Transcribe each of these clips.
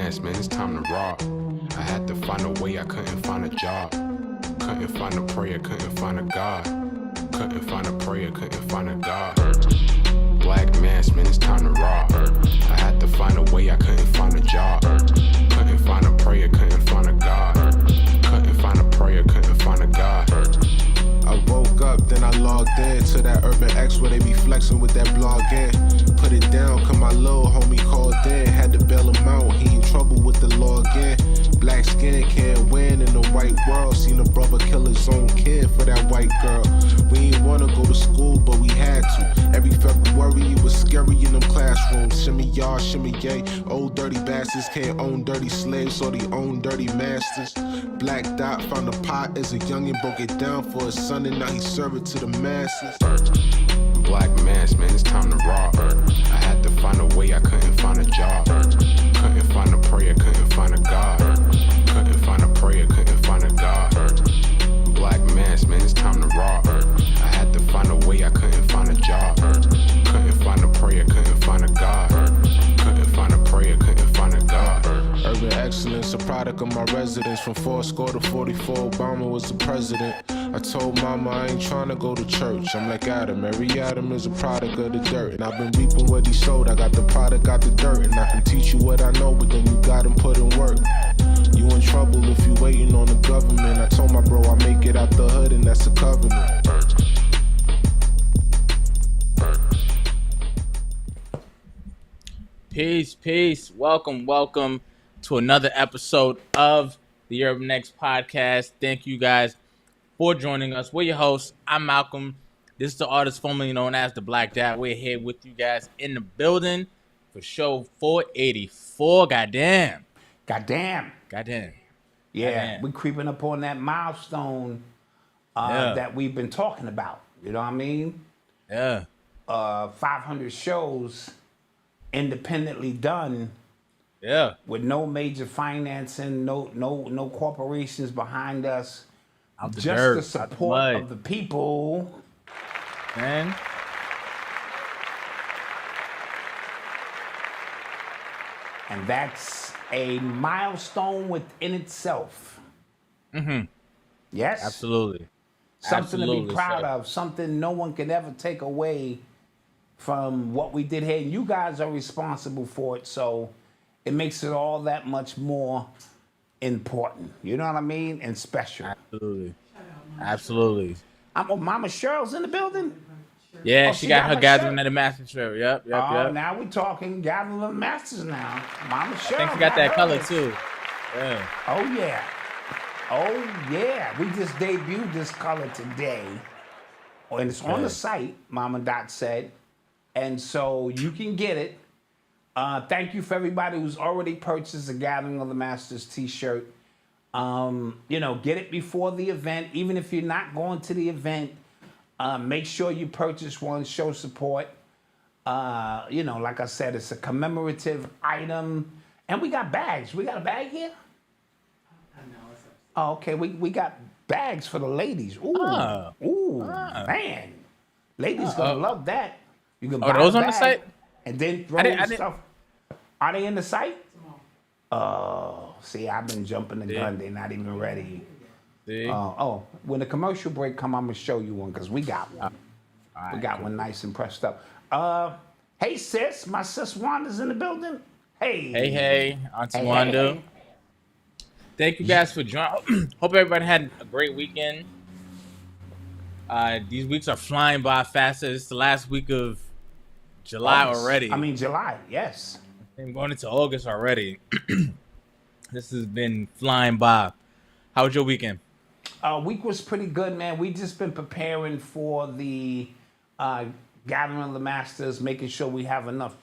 mass, man, it's time to rob. I had to find a way, I couldn't find a job. Couldn't find a prayer, couldn't find a God. Couldn't find a prayer, couldn't find a God. Black mass, man, it's time to rob. I had to find a way, I couldn't find a job. Couldn't find a prayer, couldn't find a God. Couldn't find a prayer, couldn't find a God. I woke up, then I logged in to that Urban X where they be flexing with that blog in. Put it down, cause my little homie called in. Had to bail him out, he in trouble with the law again. Black skin can't win in the white world. Seen a brother kill his own kid for that white girl. We ain't wanna go to school, but we had to. Every February it was scary in them classrooms. Shimmy y'all, shimmy yay. Old dirty bastards can't own dirty slaves, so they own dirty masters. Black Dot found a pot as a youngin', broke it down for his son, and now he serve it to the masses. Black mass, man, it's time to rob. I had to find a way, I couldn't find a job. Couldn't find a prayer, couldn't find a God. Couldn't find a prayer, couldn't find a God. Black mass, man, it's time to rob. I had to find a way, I couldn't find a job. Couldn't find a prayer, couldn't find a God. Couldn't find a prayer, couldn't find a God. Urban excellence, a product of my residence. From 4 to 44, Obama was the president. I told mama I ain't tryna go to church. I'm like Adam, every Adam is a product of the dirt. And I've been reaping what he sowed. I got the product, got the dirt. And I can teach you what I know, but then you gotta put in work. You in trouble if you waiting on the government. I told my bro I make it out the hood, and that's a covenant. Peace. Welcome to another episode of the Urban X podcast. Thank you guys for joining us. We're your hosts. I'm Malcom. This is the artist formerly known as the Black Dad. We're here with you guys in the building for show 484. Goddamn. Yeah, we're creeping up on that milestone that we've been talking about. You know what I mean? Yeah. 500 shows independently done. Yeah. With no major financing, no corporations behind us. Out the just dirt, the support of the people. Man. And that's a milestone within itself. Mm-hmm. Yes? Absolutely. Something to be proud of. Something no one can ever take away from what we did here. And you guys are responsible for it, so it makes it all that much more important. You know what I mean? And special. Absolutely. Mama Cheryl's in the building? Yeah, she got her gathering at the Master Show. Yep. Now we're talking gathering of the Masters now. Mama Cheryl. I think she got that color too. Yeah. Oh yeah. We just debuted this color today. And it's on the site, Mama Dot said. And so you can get it. Thank you for everybody who's already purchased the Gathering of the Masters t-shirt. Get it before the event. Even if you're not going to the event, make sure you purchase one, show support. Like I said, it's a commemorative item. And we got bags. We got a bag here? Oh, okay. We got bags for the ladies. Man. Ladies gonna love that. You can buy those on the site? And then throw stuff. Are they in the site? Oh, see, I've been jumping the gun. They're not even ready. When the commercial break come, I'm gonna show you one because we got one. We got one nice and pressed up. Hey sis, my sis Wanda's in the building. Hey, Auntie Wanda. Hey. Thank you guys for joining. Hope everybody had a great weekend. These weeks are flying by faster. It's the last week of July already. July, yes. I'm going into August already. This has been flying by. How was your weekend? Week was pretty good, man. We just been preparing for the Gathering of the Masters, making sure we have enough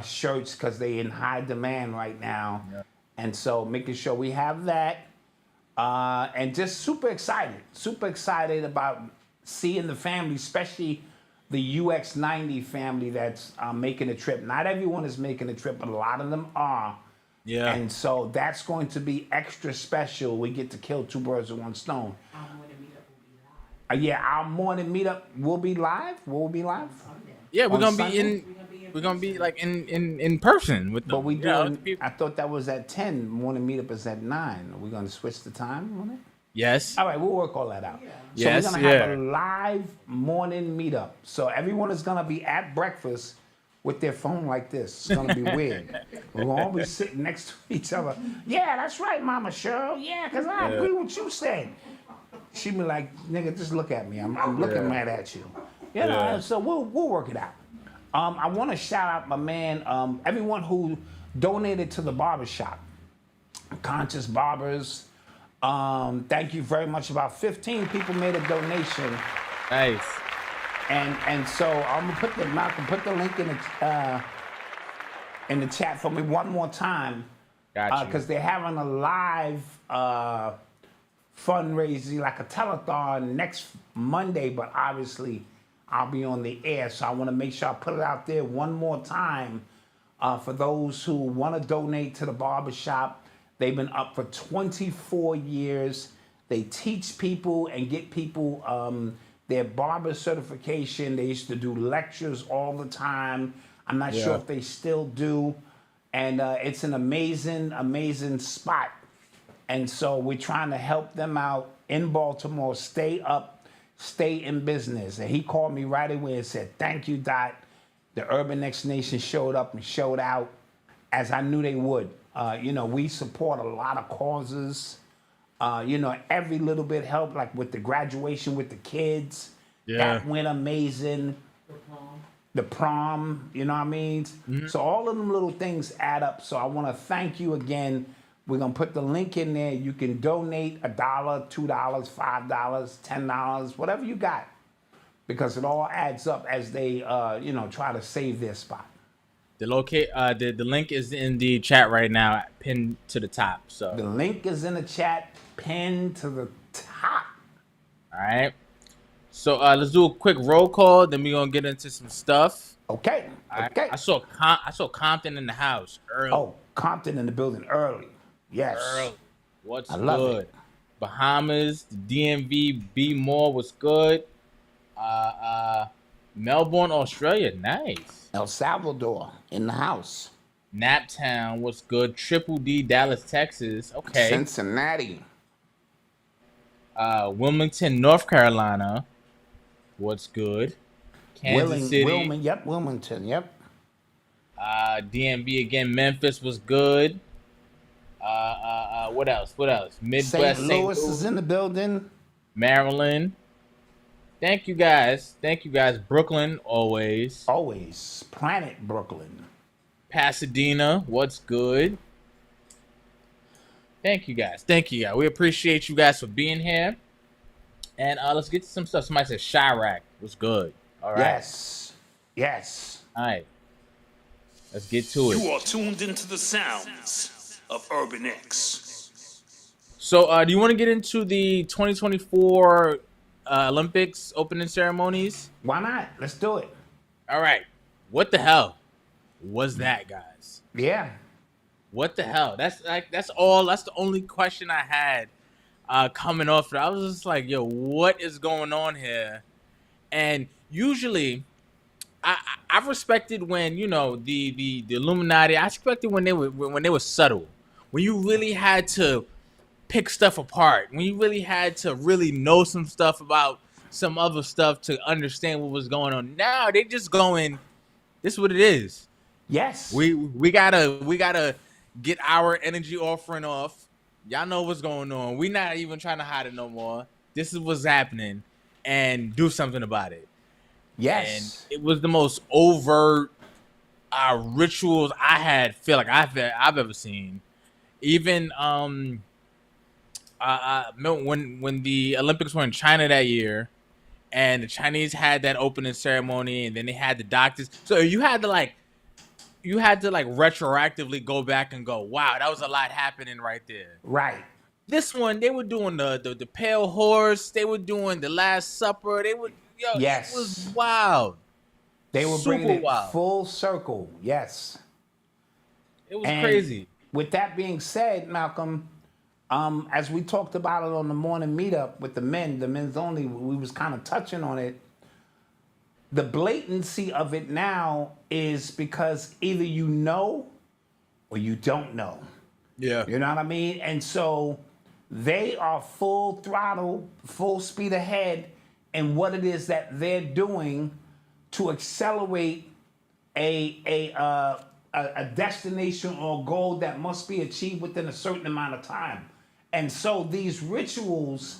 shirts because they're in high demand right now. Yeah. And so making sure we have that. And just super excited about seeing the family, especially the UX90 family that's making a trip. Not everyone is making a trip, but a lot of them are. Yeah. And so that's going to be extra special. We get to kill two birds with one stone. Our morning meetup will be live. Our morning meetup will be live. Will we be live? Sunday. Yeah, we're gonna be we're gonna be like in person with them. But we you know, doing. I thought that was at 10. Morning meetup is at 9. Are we gonna switch the time on it? Yes. All right, we'll work all that out. So Yes, we're gonna have a live morning meetup. So everyone is gonna be at breakfast with their phone like this. It's gonna be weird. We'll all be sitting next to each other. Yeah, that's right, Mama Cheryl. Yeah, because I agree with what you said. She be like, nigga, just look at me. I'm looking right at you. You know, so we'll work it out. I want to shout out my man, everyone who donated to the barbershop. Conscious Barbers. Thank you very much. About 15 people made a donation. Nice. And so I'm gonna put the link in the chat for me one more time. Got you. Because they're having a live fundraising, like a telethon next Monday, but obviously I'll be on the air, so I want to make sure I put it out there one more time for those who want to donate to the barbershop. They've been up for 24 years. They teach people and get people their barber certification. They used to do lectures all the time. I'm not sure if they still do. And it's an amazing, amazing spot. And so we're trying to help them out in Baltimore, stay up, stay in business. And he called me right away and said, thank you, Dot. The Urban X Nation showed up and showed out, as I knew they would. You know, we support a lot of causes. You know, every little bit helped, like with the graduation with the kids. Yeah. That went amazing. The prom, you know what I mean? Mm-hmm. So all of them little things add up. So I want to thank you again. We're going to put the link in there. You can donate $1, $2, $5, $10, whatever you got. Because it all adds up as they, you know, try to save their spot. The link is in the chat right now, pinned to the top. So the link is in the chat, pinned to the top. All right. So let's do a quick roll call. Then we're gonna get into some stuff. Okay. Okay. I saw Compton in the house early. Oh, Compton in the building early. Yes. Early. What's good? It. Bahamas, the DMV, B More was good. Melbourne, Australia, nice. El Salvador in the house. Naptown, what's good? Triple D, Dallas, Texas. Okay. Cincinnati. Wilmington, North Carolina. What's good? Kansas City. Wilmington, yep. DMV again. Memphis was good. What else? Midwest. St. Louis is in the building. Maryland. Thank you guys. Brooklyn, always. Always. Planet Brooklyn. Pasadena, what's good? Thank you guys. We appreciate you guys for being here. And let's get to some stuff. Somebody said Chirac was good. All right. Yes. All right. Let's get to it. You are tuned into the sounds of Urban X. So, do you want to get into the 2024 Olympics opening ceremonies? Why not? Let's do it. All right. What the hell was that, guys? Yeah. What the hell? That's the only question I had coming off. I was just like, yo, what is going on here? And usually I respected when, you know, the Illuminati, I respected when they were subtle. When you really had to pick stuff apart, when you really had to really know some stuff about some other stuff to understand what was going on. Now they just going, this is what it is. Yes. We gotta get our energy offering off. Y'all know what's going on. We not even trying to hide it no more. This is what's happening, and do something about it. Yes. And it was the most overt rituals I've ever seen. Even when the Olympics were in China that year, and the Chinese had that opening ceremony, and then they had the doctors. So you had to retroactively go back and go, wow, that was a lot happening right there. Right. This one, they were doing the Pale Horse. They were doing the Last Supper. It was wild. They were bringing it full circle. Yes. It was crazy. With that being said, Malcolm, as we talked about it on the morning meetup with the men's only, we was kind of touching on it. the blatancy of it now is because either you know or you don't know. Yeah. You know what I mean? And so they are full throttle, full speed ahead in what it is that they're doing to accelerate a destination or goal that must be achieved within a certain amount of time. And so these rituals,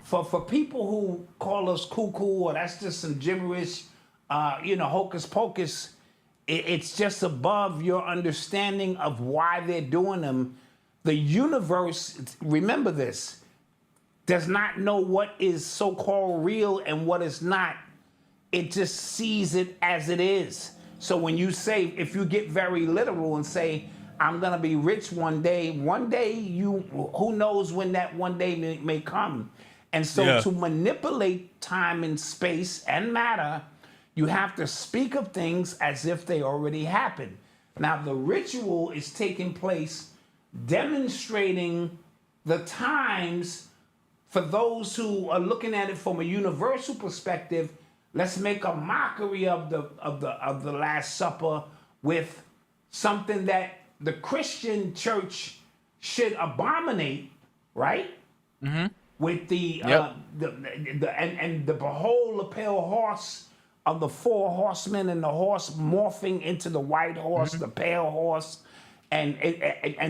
for people who call us cuckoo or that's just some gibberish, hocus pocus, it's just above your understanding of why they're doing them. The universe, remember this, does not know what is so-called real and what is not. It just sees it as it is. So when you say, if you get very literal and say, I'm gonna be rich one day, who knows when that one day may come. And so to manipulate time and space and matter, you have to speak of things as if they already happened. Now the ritual is taking place demonstrating the times for those who are looking at it from a universal perspective. Let's make a mockery of the Last Supper with something that the Christian church should abominate, right? Mm-hmm. With the behold the pale horse of the four horsemen and the horse morphing into the white horse, the pale horse, and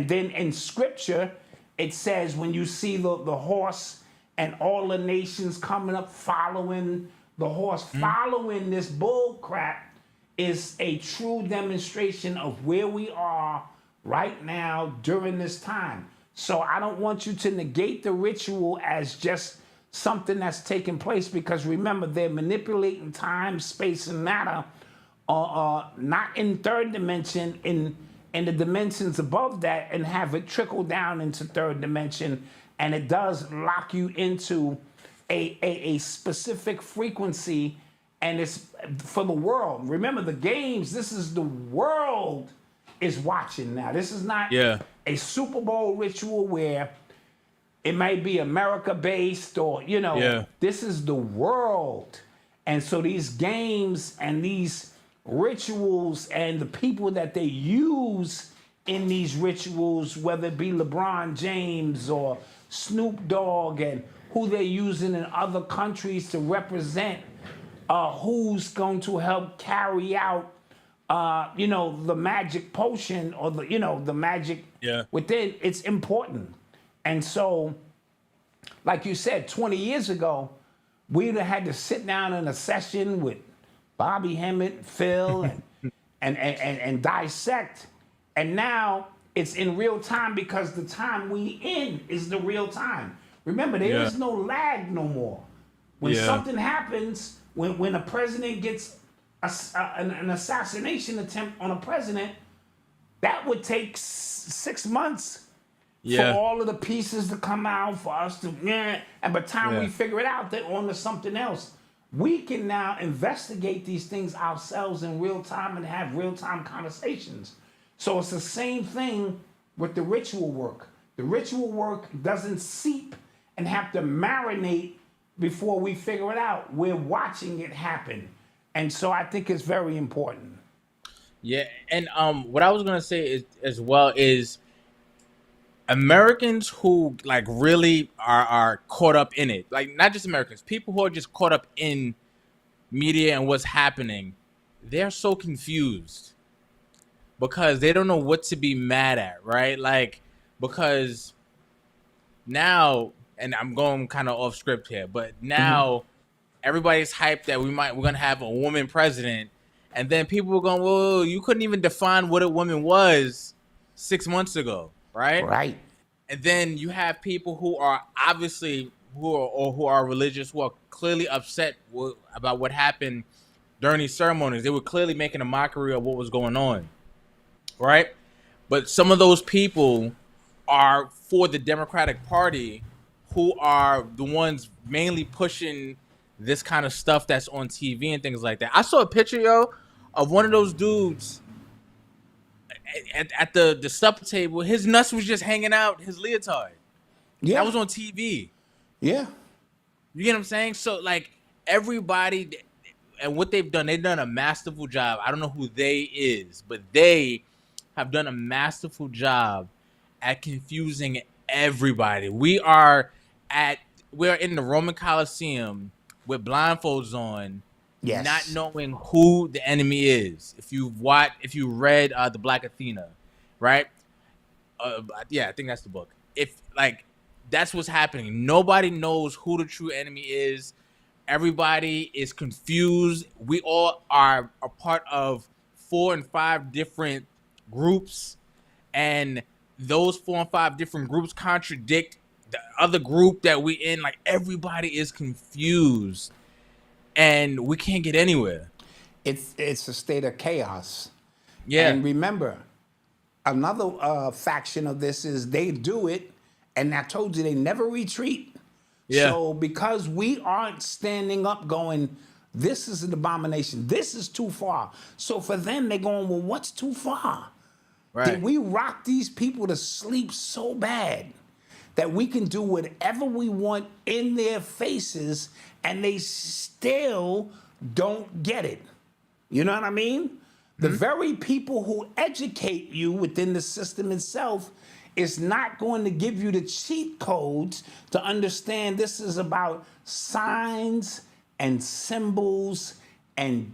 then in Scripture it says when you see the horse and all the nations coming up following the horse, following this bull crap is a true demonstration of where we are right now during this time. So I don't want you to negate the ritual as just something that's taking place, because remember, they're manipulating time, space, and matter, not in third dimension, in the dimensions above that, and have it trickle down into third dimension. And it does lock you into a specific frequency, and it's for the world. Remember, the games, this is the world is watching now. This is not a Super Bowl ritual where it might be America-based or, this is the world. And so these games and these rituals and the people that they use in these rituals, whether it be LeBron James or Snoop Dogg, and who they're using in other countries to represent who's going to help carry out the magic potion or the magic within, it's important. And so, like you said, 20 years ago, we'd have had to sit down in a session with Bobby Hemmett, Phil, and dissect. And now it's in real time because the time we in is the real time. Remember, there is no lag no more. When something happens, when a president gets an assassination attempt on a president, that would take 6 months for all of the pieces to come out, for us to, and by the time we figure it out, they're on to something else. We can now investigate these things ourselves in real time and have real time conversations. So it's the same thing with the ritual work. The ritual work doesn't seep and have to marinate before we figure it out. We're watching it happen. And so I think it's very important. Yeah, and what I was gonna say is as well is Americans who like really are caught up in it, like not just Americans, people who are just caught up in media and what's happening, they're so confused because they don't know what to be mad at, right? Like, because now, and I'm going kind of off script here, but now everybody's hyped that we're gonna have a woman president, and then people were going, well, you couldn't even define what a woman was 6 months ago, right? Right. And then you have people who are obviously who are religious, who are clearly upset about what happened during these ceremonies. They were clearly making a mockery of what was going on, right? But some of those people are for the Democratic Party, who are the ones mainly pushing this kind of stuff that's on TV and things like that. I saw a picture, of one of those dudes at the supper table. His nuts was just hanging out his leotard. Yeah. That was on TV. Yeah. You get what I'm saying? So, like, everybody, and what they've done a masterful job. I don't know who they is, but they have done a masterful job at confusing everybody. We are in the Roman Coliseum with blindfolds on, Yes. not knowing who the enemy is. If you read the Black Athena, right? Yeah, I think that's the book. That's what's happening. Nobody knows who the true enemy is. Everybody is confused. We all are a part of 4 and 5 different groups, and those 4 and 5 different groups contradict the other group that we in. Like, everybody is confused, and we can't get anywhere. It's a state of chaos. Yeah. And remember, another faction of this is they do it, and I told you they never retreat. Yeah. So because we aren't standing up going, this is an abomination, this is too far. So for them, they're going, well, what's too far? Right. Did we rock these people to sleep so bad that we can do whatever we want in their faces and they still don't get it? You know what I mean? The very people who educate you within the system itself is not going to give you the cheat codes to understand this is about signs and symbols and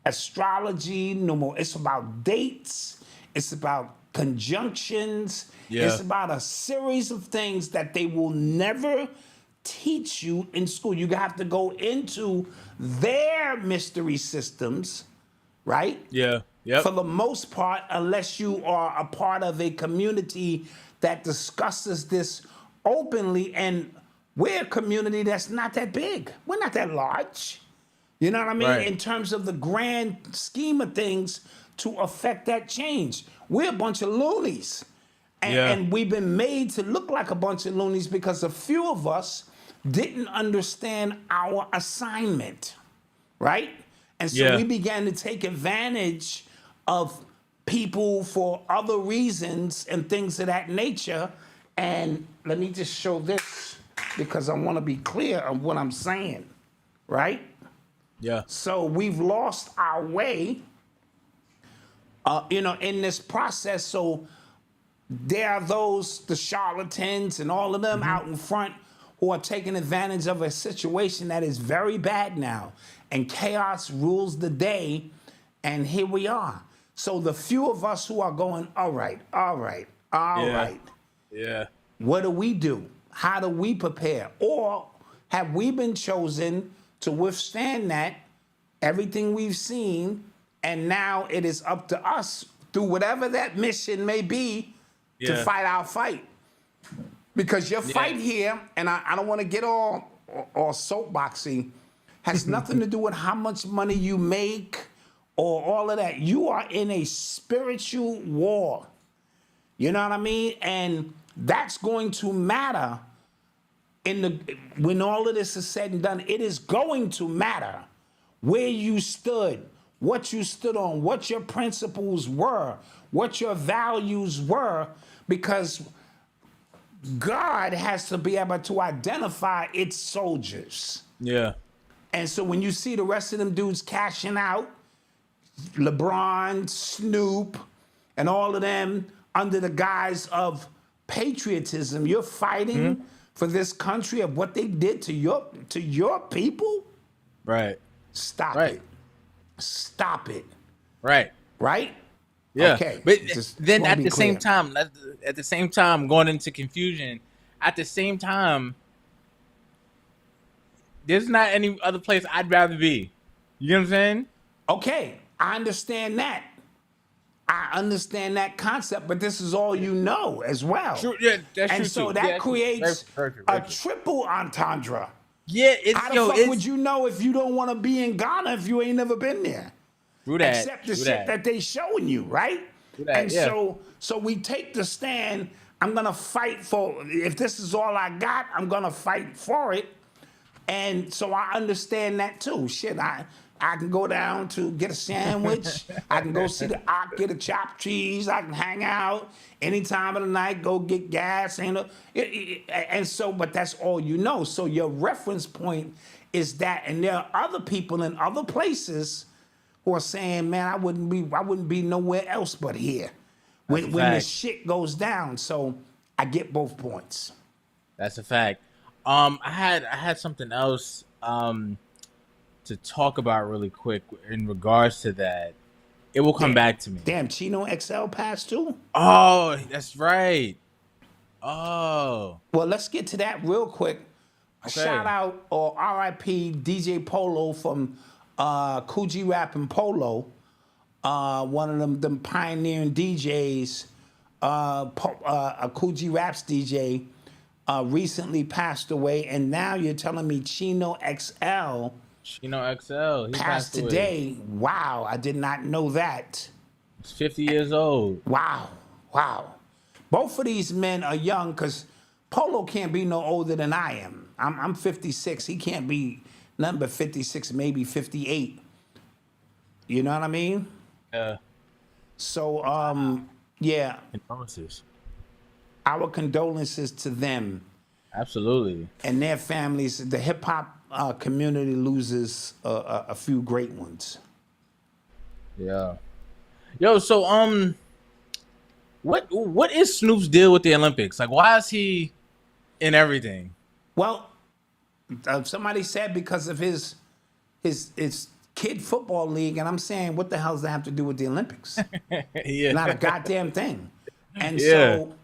astrology. No more. It's about dates. It's about conjunctions. Yeah. It's about a series of things that they will never teach you in school. You have to go into their mystery systems, right? Yeah. Yep. For the most part, unless you are a part of a community that discusses this openly, and we're a community that's not that big. We're not that large. You know what I mean? Right. In terms of the grand scheme of things to affect that change. We're a bunch of loonies. And we've been made to look like a bunch of loonies because a few of us didn't understand our assignment, right? And so we began to take advantage of people for other reasons and things of that nature. And let me just show this because I want to be clear on what I'm saying, right? Yeah. So we've lost our way, in this process. So there are the charlatans and all of them out in front who are taking advantage of a situation that is very bad now. And chaos rules the day. And here we are. So the few of us who are going, all right. Yeah. What do we do? How do we prepare? Or have we been chosen to withstand that, everything we've seen, and now it is up to us through whatever that mission may be to fight our fight? Because your fight here, and I don't want to get all soapboxy, has nothing to do with how much money you make or all of that. You are in a spiritual war. You know what I mean? And that's going to matter when all of this is said and done. It is going to matter where you stood, what you stood on, what your principles were, what your values were, because God has to be able to identify its soldiers. Yeah. And so when you see the rest of them dudes cashing out, LeBron, Snoop, and all of them under the guise of patriotism, you're fighting for this country of what they did to your people? Right. Stop Right. it. Stop it. Right. Right? Yeah. Okay. But Just then wanna at be the same clear. time, going into confusion, at the same time, there's not any other place I'd rather be. You know what I'm saying? Okay, I understand that. I understand that concept, but this is all you know as well. True, yeah, that's and true so too. that Yeah, that's true. creates Very true, a very true. triple entendre. Yeah, it's How the fuck would you know if you don't want to be in Ghana if you ain't never been there? True that. Except the true shit that they showing you, right? True that, And yeah. so we take the stand. I'm gonna fight for. If this is all I got, I'm gonna fight for it. And so I understand that too. Shit, I can go down to get a sandwich. I can go see the Ock, get a chopped cheese. I can hang out any time of the night, go get gas. And so, but that's all you know. So your reference point is that, and there are other people in other places who are saying, man, I wouldn't be nowhere else but here when the shit goes down. So I get both points. That's a fact. I had something else to talk about really quick in regards to that. It will come back to me. Damn, Chino XL passed too? Oh, that's right. Oh. Well, let's get to that real quick. Okay. Shout out or RIP DJ Polo from Coogee Rap and Polo. One of them pioneering DJs, a Coogee Raps DJ, recently passed away, and now you're telling me Chino XL He passed away today. Wow, I did not know that. He's 50 years old. Wow. Both of these men are young because Polo can't be no older than I am. I'm 56. He can't be nothing but 56, maybe 58. You know what I mean? Yeah. So, yeah. Condolences. Our condolences to them. Absolutely. And their families. The hip hop community loses a few great ones. Yeah. Yo, so what is Snoop's deal with the Olympics? Like, why is he in everything? Well, somebody said because of his kid football league, and I'm saying, what the hell does that have to do with the Olympics? Yeah. Not a goddamn thing. And Yeah. so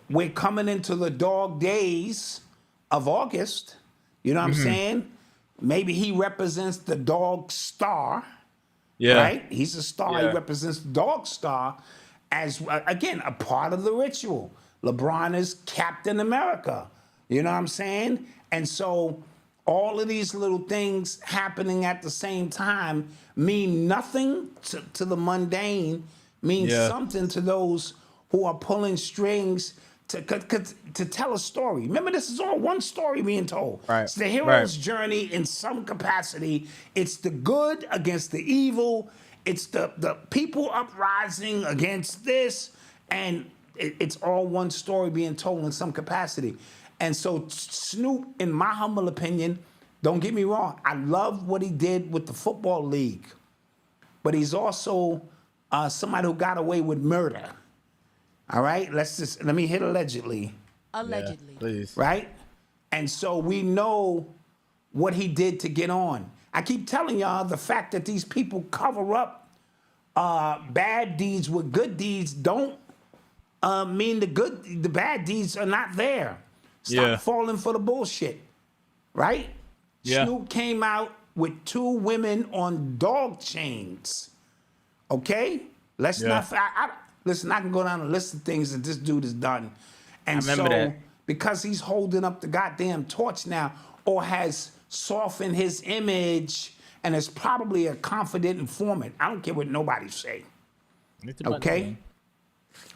we're coming into the dog days of August. You know what I'm saying? Maybe he represents the dog star. Yeah. Right? He's a star. Yeah. He represents the dog star as, again, a part of the ritual. LeBron is Captain America. You know what I'm saying? And so all of these little things happening at the same time mean nothing to the mundane, means something to those who are pulling strings to tell a story. Remember, this is all one story being told. Right. It's the hero's journey in some capacity. It's the good against the evil. It's the people uprising against this. And it's all one story being told in some capacity. And so Snoop, in my humble opinion, don't get me wrong, I love what he did with the football league. But he's also somebody who got away with murder. All right, let me hit allegedly. Allegedly. Yeah, please. Right? And so we know what he did to get on. I keep telling y'all the fact that these people cover up bad deeds with good deeds don't mean the bad deeds are not there. Stop falling for the bullshit. Right? Yeah. Snoop came out with 2 women on dog chains. Okay? Let's not. Listen, I can go down a list of things that this dude has done. And so, that. because he's holding up the goddamn torch now, or has softened his image, and is probably a confident informant. I don't care what nobody say. Okay?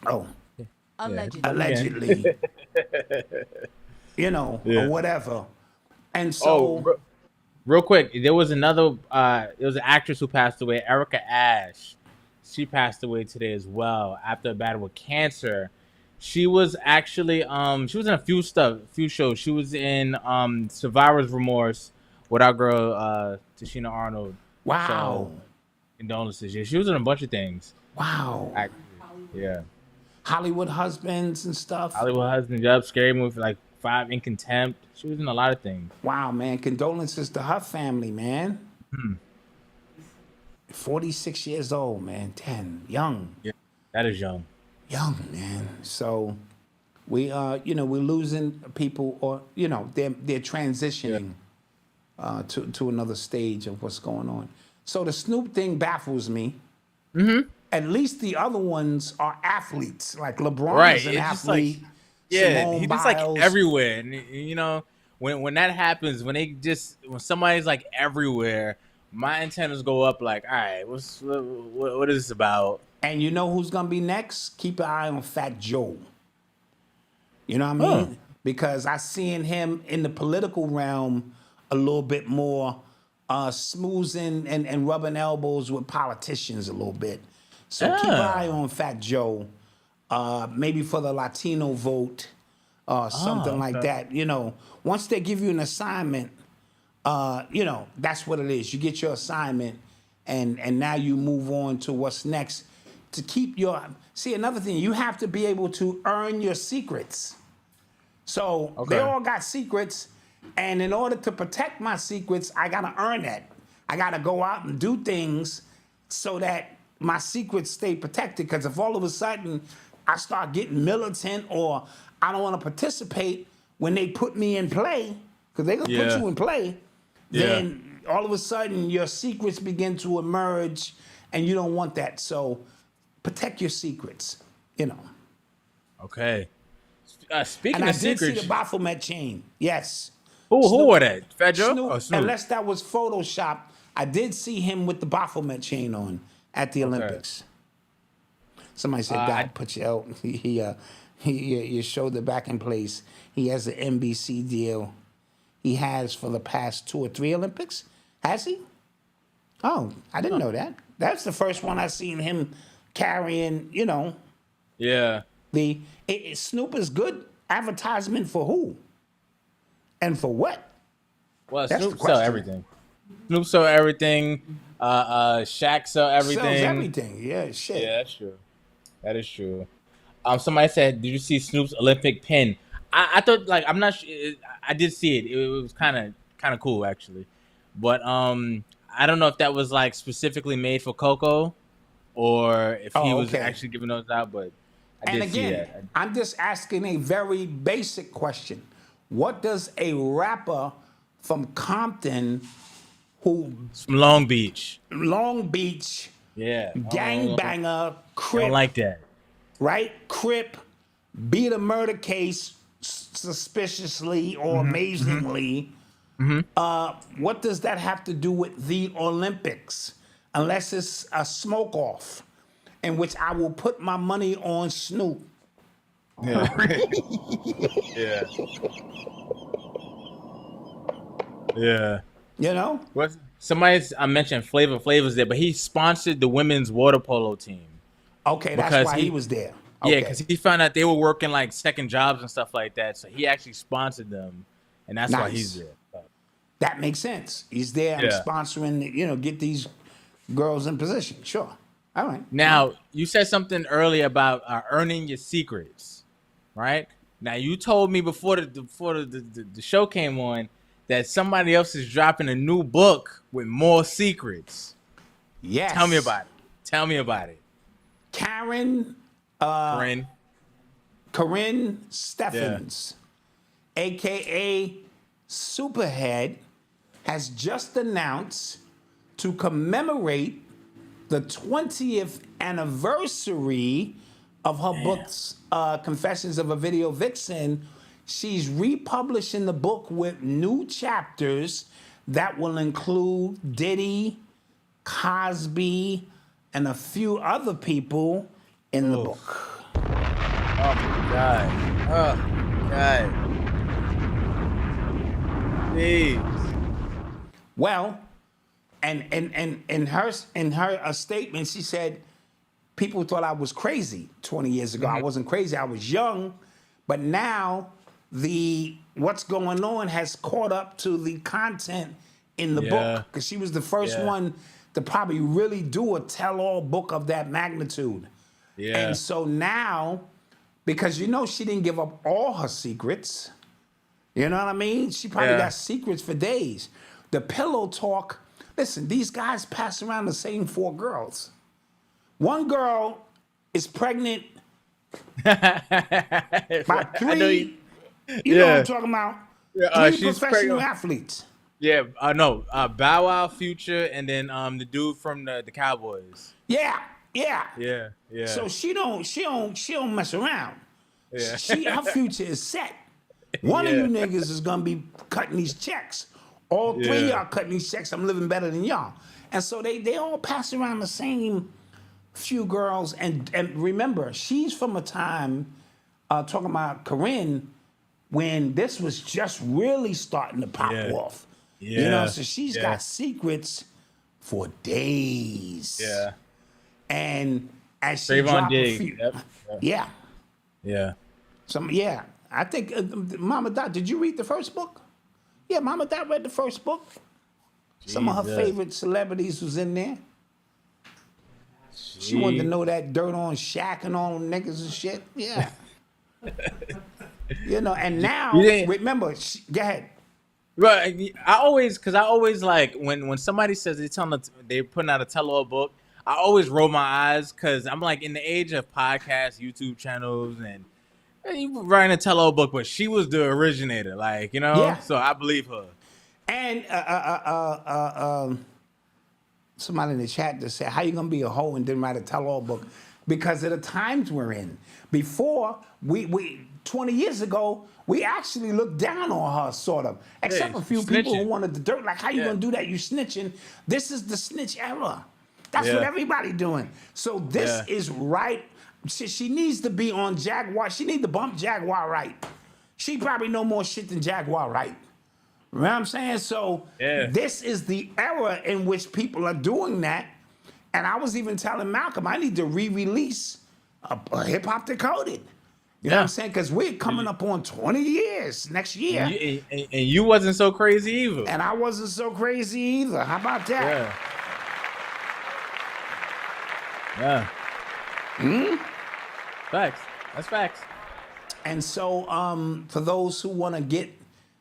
Oh. Allegedly. You know, or whatever. And so... real quick, there was an actress who passed away, Erica Ash. She passed away today as well after a battle with cancer. She was actually she was in a few shows. She was in Survivor's Remorse with our girl Tashina Arnold. Wow. So, condolences. Yeah, she was in a bunch of things. Wow. Actually. Yeah. Hollywood Husbands and stuff. Hollywood Husbands, yup. Scary Movie, like 5 in Contempt. She was in a lot of things. Wow, man. Condolences to her family, man. 46 years old, man. 10. Young. Yeah, that is young. Young, man. So we we're losing people, or they're transitioning to another stage of what's going on. So the Snoop thing baffles me. Mm-hmm. At least the other ones are athletes. Like LeBron is an athlete. Simone he's Biles. just like everywhere. And when that happens, when somebody's like everywhere, my antennas go up like, all right, what is this about? And you know who's gonna be next? Keep an eye on Fat Joe. You know what I mean? Because I seen him in the political realm a little bit more smoozing and rubbing elbows with politicians a little bit. So keep an eye on Fat Joe, maybe for the Latino vote, something like that. You know, once they give you an assignment, you know, that's what it is. You get your assignment, and now you move on to what's next. To keep your another thing, you have to be able to earn your secrets. So they all got secrets, and in order to protect my secrets, I gotta earn that. I gotta go out and do things so that my secrets stay protected. Because if all of a sudden I start getting militant or I don't want to participate when they put me in play, because they're gonna put you in play, then all of a sudden your secrets begin to emerge, and you don't want that. So protect your secrets, you know. Okay. Speaking And I of did secrets, see the Baphomet chain. Yes. who wore that? Fat Joe? Snoop, Oh, Snoop. unless that was Photoshop, I did see him with the Baphomet chain on at the Olympics. Somebody said, "Dad, put your your shoulder back in place." He has an NBC deal. He has for the past 2 or 3 Olympics. Has he? Oh, I didn't know that. That's the first one I seen him carrying. You know, Yeah. Snoop is good advertisement for who and for what? Well, That's Snoop the sell question. everything. Snoop sell everything. Shaq sell everything. Sells everything. Yeah, shit. Yeah, that's true. That is true. Somebody said, "Did you see Snoop's Olympic pin?" I thought, like, I'm not sure. I did see it. It was kind of cool actually, but I don't know if that was like specifically made for Coco, or if he was actually giving those out. But I And did see again, that. I'm just asking a very basic question. What does a rapper from Compton who From Long Beach. Long Beach, Yeah. gangbanger, I Crip, don't like that. right? Crip, beat a murder case suspiciously or amazingly. What does that have to do with the Olympics? Unless it's a smoke off, in which I will put my money on Snoop. Yeah. Yeah. Yeah. You know? What? I mentioned Flavor Flav's there, but he sponsored the women's water polo team. Okay, that's Because why he was there. Yeah, Okay. because he found out they were working like second jobs and stuff like that, so he actually sponsored them, and that's why Nice. he's there. That makes sense. He's there. I'm Yeah. sponsoring, you know, get these girls in position. Sure. All right. Now, you said something earlier about earning your secrets, right? Now, you told me before the show came on that somebody else is dropping a new book with more secrets. Yes. Tell me about it. Tell me about it. Karen Corinne Steffens, a.k.a. Superhead, has just announced to commemorate the 20th anniversary of her book's Confessions of a Video Vixen. She's republishing the book with new chapters that will include Diddy, Cosby, and a few other people in the book. Oh my God. Oh God. Jeez. Well, and in her statement, she said people thought I was crazy 20 years ago. I wasn't crazy. I was young, but now what's going on has caught up to the content in the book, because she was the first one to probably really do a tell-all book of that magnitude. Yeah. And so now, because you know she didn't give up all her secrets, you know what I mean? She probably got secrets for days. The pillow talk, listen, these guys pass around the same 4 girls. One girl is pregnant by 3, you know what I'm talking about? 3 she's professional pregnant. athletes. Yeah, no, Bow Wow, Future, and then the dude from the Yeah. Cowboys. Yeah. So she don't mess around. Yeah. Her future is set. One of you niggas is gonna be cutting these checks. All 3 of y'all cutting these checks. I'm living better than y'all. And so they all pass around the same few girls. And remember, she's from a time, talking about Corinne, when this was just really starting to pop off. You know, Yeah. so she's Yeah. got secrets for days. Yeah. And as she Trayvon dropped a Diggs. few, Yep. yeah, Yeah. I think Mama Dot. Did you read the first book? Yeah, Mama Dot read the first book. Some of her Jesus. favorite celebrities was in there. She wanted to know that dirt on Shaq and all them niggas and shit. Yeah. You know, and now You didn't- remember. Go ahead. Right, I always like when somebody says they're putting out a tell-all book. I always roll my eyes because I'm like, in the age of podcasts, YouTube channels, and you writing a tell-all book, but she was the originator, like, you know. Yeah. So I believe her. And somebody in the chat just said, "How you gonna be a hoe and didn't write a tell-all book?" Because of the times we're in. Before we 20 years ago, we actually looked down on her, sort of. Except Yeah, a few people who snitching. wanted the dirt. Like, how you Yeah. gonna do that? You snitching. This is the snitch era. That's what Yeah. everybody doing. So this Yeah. is right. She needs to be on Jaguar. She need to bump Jaguar right. She probably know more shit than Jaguar right. You know what I'm saying? So Yeah. this is the era in which people are doing that. And I was even telling Malcolm, I need to re-release a Hip Hop Decoded. You know what I'm saying? Because we're coming up on 20 years next year. And you wasn't so crazy either. And I wasn't so crazy either. How about that? Yeah. Yeah. Facts. That's facts. And so for those who want to get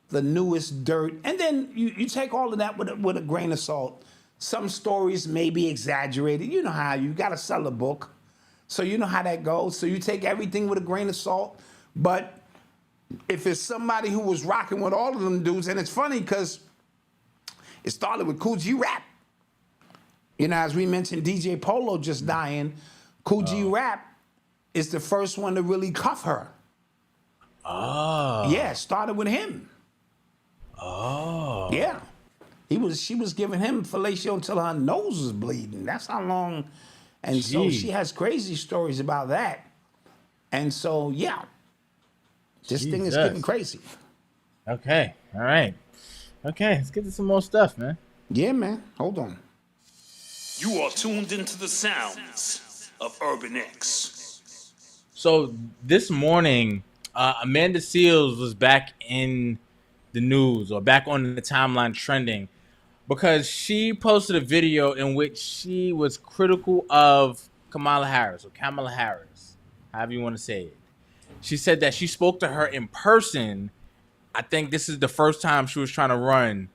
the newest dirt, and then you take all of that with a grain of salt. Some stories may be exaggerated. You know how you got to sell a book. So you know how that goes. So you take everything with a grain of salt. But if it's somebody who was rocking with all of them dudes, and it's funny because it started with Kool G Rap. You know, as we mentioned, DJ Polo just dying. Kool G Rap is the first one to really cuff her. Oh. Yeah, started with him. Oh. Yeah. She was giving him fellatio until her nose was bleeding. That's how long. And so Gee. she has crazy stories about that. And so, yeah. This thing is Jesus. getting crazy. Okay. All right. Okay. Let's get to some more stuff, man. Yeah, man. Hold on. You are tuned into the sounds of Urban X. So this morning, Amanda Seales was back in the news, or back on the timeline trending, because she posted a video in which she was critical of Kamala Harris, however you want to say it. She said that she spoke to her in person. I think this is the first time she was trying to run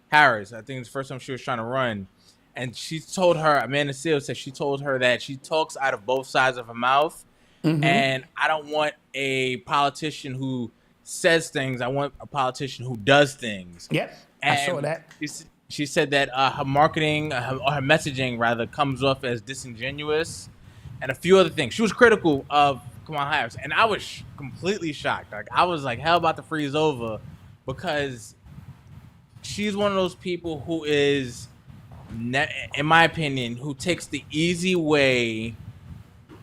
Harris. I think it's the first time she was trying to run. And she told her, Amanda Seales said she told her that she talks out of both sides of her mouth. Mm-hmm. And I don't want a politician who says things. I want a politician who does things. Yep, And I saw that. She said that her marketing, her messaging rather, comes off as disingenuous and a few other things. She was critical of Kamala Harris. And I was completely shocked. Like, I was like, hell about to freeze over, because she's one of those people who is, in my opinion, who takes the easy way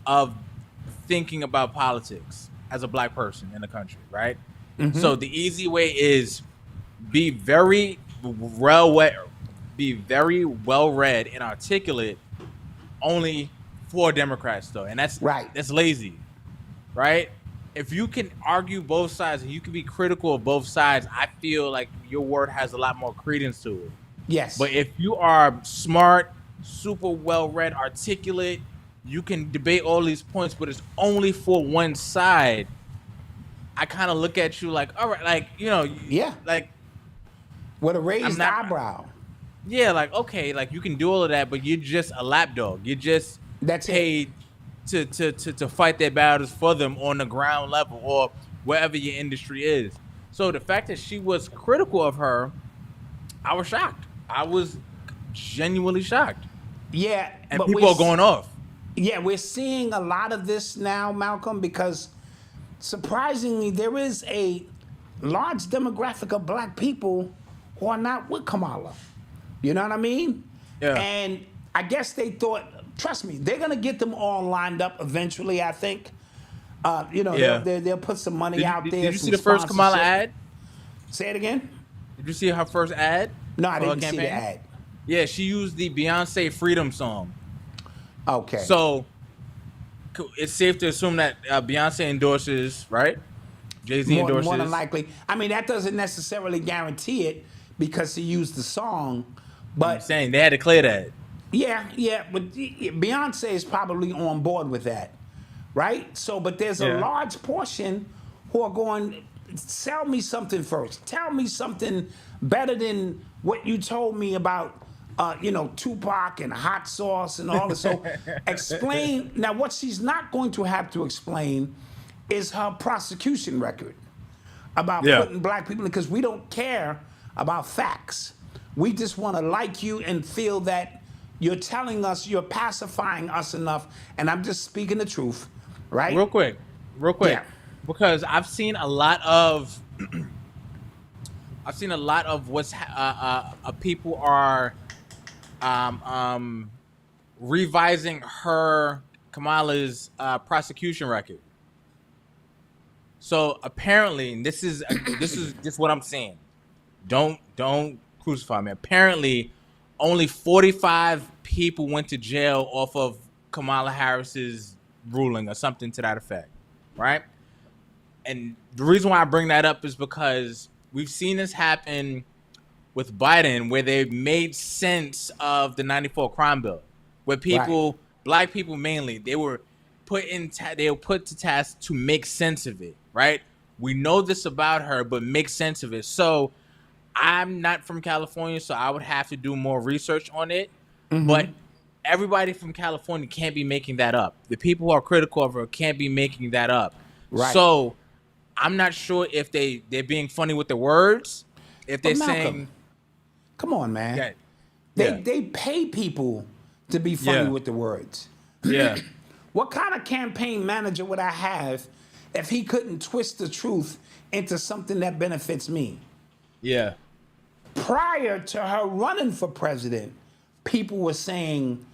of thinking about politics as a black person in the country, right? Mm-hmm. So the easy way is be very well read and articulate only for Democrats, though, and that's right. That's lazy, right? If you can argue both sides and you can be critical of both sides, I feel like your word has a lot more credence to it. Yes. But if you are smart, super well-read, articulate, you can debate all these points, but it's only for one side. I kind of look at you like, all right, like, you know, yeah, like with a raised eyebrow. Yeah, like, okay, like you can do all of that, but you're just a lapdog. You're just paid to fight their battles for them on the ground level or wherever your industry is. So the fact that she was critical of her, I was shocked. I was genuinely shocked. Yeah, and people are going off. Yeah, we're seeing a lot of this now, Malcolm, because surprisingly, there is a large demographic of black people who are not with Kamala. You know what I mean? Yeah. And I guess they thought, trust me, they're gonna get them all lined up eventually. I think. You know, they'll put some money out there. Did you see the first Kamala ad? Say it again. Did you see her first ad? No, I for her didn't see the campaign? ad. Yeah, she used the Beyonce Freedom song. Okay. So it's safe to assume that Beyonce endorses, right? Jay-Z endorses. More than likely. I mean, that doesn't necessarily guarantee it because he used the song, I'm but saying they had to clear that. yeah, but Beyonce is probably on board with that, right? So, but there's a Yeah. large portion who are going, sell me something first. Tell me something better than what you told me about, Tupac and hot sauce and all this. So, explain. Now, what she's not going to have to explain is her prosecution record about Yeah. putting black people in, because we don't care about facts. We just want to like you and feel that you're telling us, you're pacifying us enough, and I'm just speaking the truth, right? Real quick, Yeah. because I've seen a lot of, what's people are, revising Kamala's prosecution record. So apparently, and this is just what I'm saying. Don't crucify me. Apparently, only 45 people went to jail off of Kamala Harris's ruling or something to that effect, right? And the reason why I bring that up is because we've seen this happen with Biden, where they made sense of the '94 crime bill, where people, black people mainly, they were put to task to make sense of it, right? We know this about her, but make sense of it. So I'm not from California, so I would have to do more research on it. But everybody from California can't be making that up. The people who are critical of her can't be making that up. Right. So I'm not sure if they're being funny with the words, if they're But Malcolm, saying, come on, man. Yeah. They pay people to be funny with the words. Yeah. What kind of campaign manager would I have if he couldn't twist the truth into something that benefits me? Yeah. Prior to her running for president, people were saying,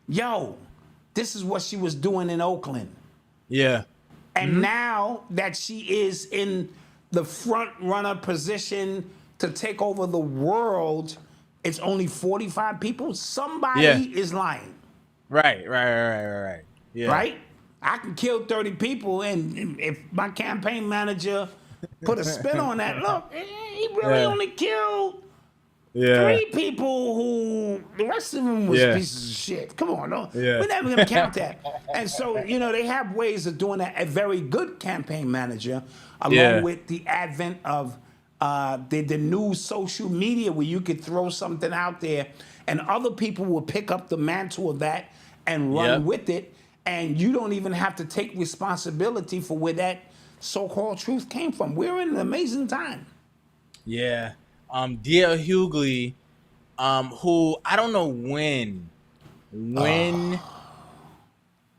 yo, this is what she was doing in Oakland. Yeah. And now that she is in the front runner position to take over the world, it's only 45 people. Somebody is lying. Right. Yeah. Right? I can kill 30 people, and if my campaign manager put a spin on that, look, he really only killed 3 people who the rest of them was pieces of shit. Come on, no. We're never gonna count that. And so, they have ways of doing that. A very good campaign manager, along with the advent of the new social media, where you could throw something out there and other people will pick up the mantle of that and run with it. And you don't even have to take responsibility for where that so-called truth came from. We're in an amazing time. Yeah. D.L. Hughley, who I don't know when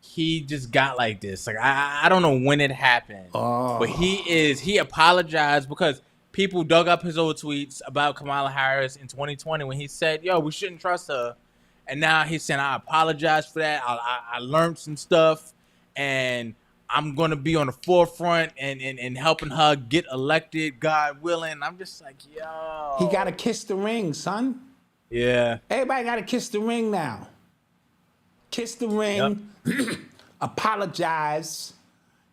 he just got like this. Like I don't know when it happened. But he apologized because people dug up his old tweets about Kamala Harris in 2020 when he said, yo, we shouldn't trust her. And now he's saying, I apologize for that. I learned some stuff, and I'm going to be on the forefront and helping her get elected, God willing. I'm just like, yo. He got to kiss the ring, son. Yeah. Everybody got to kiss the ring now. Kiss the ring. Apologize.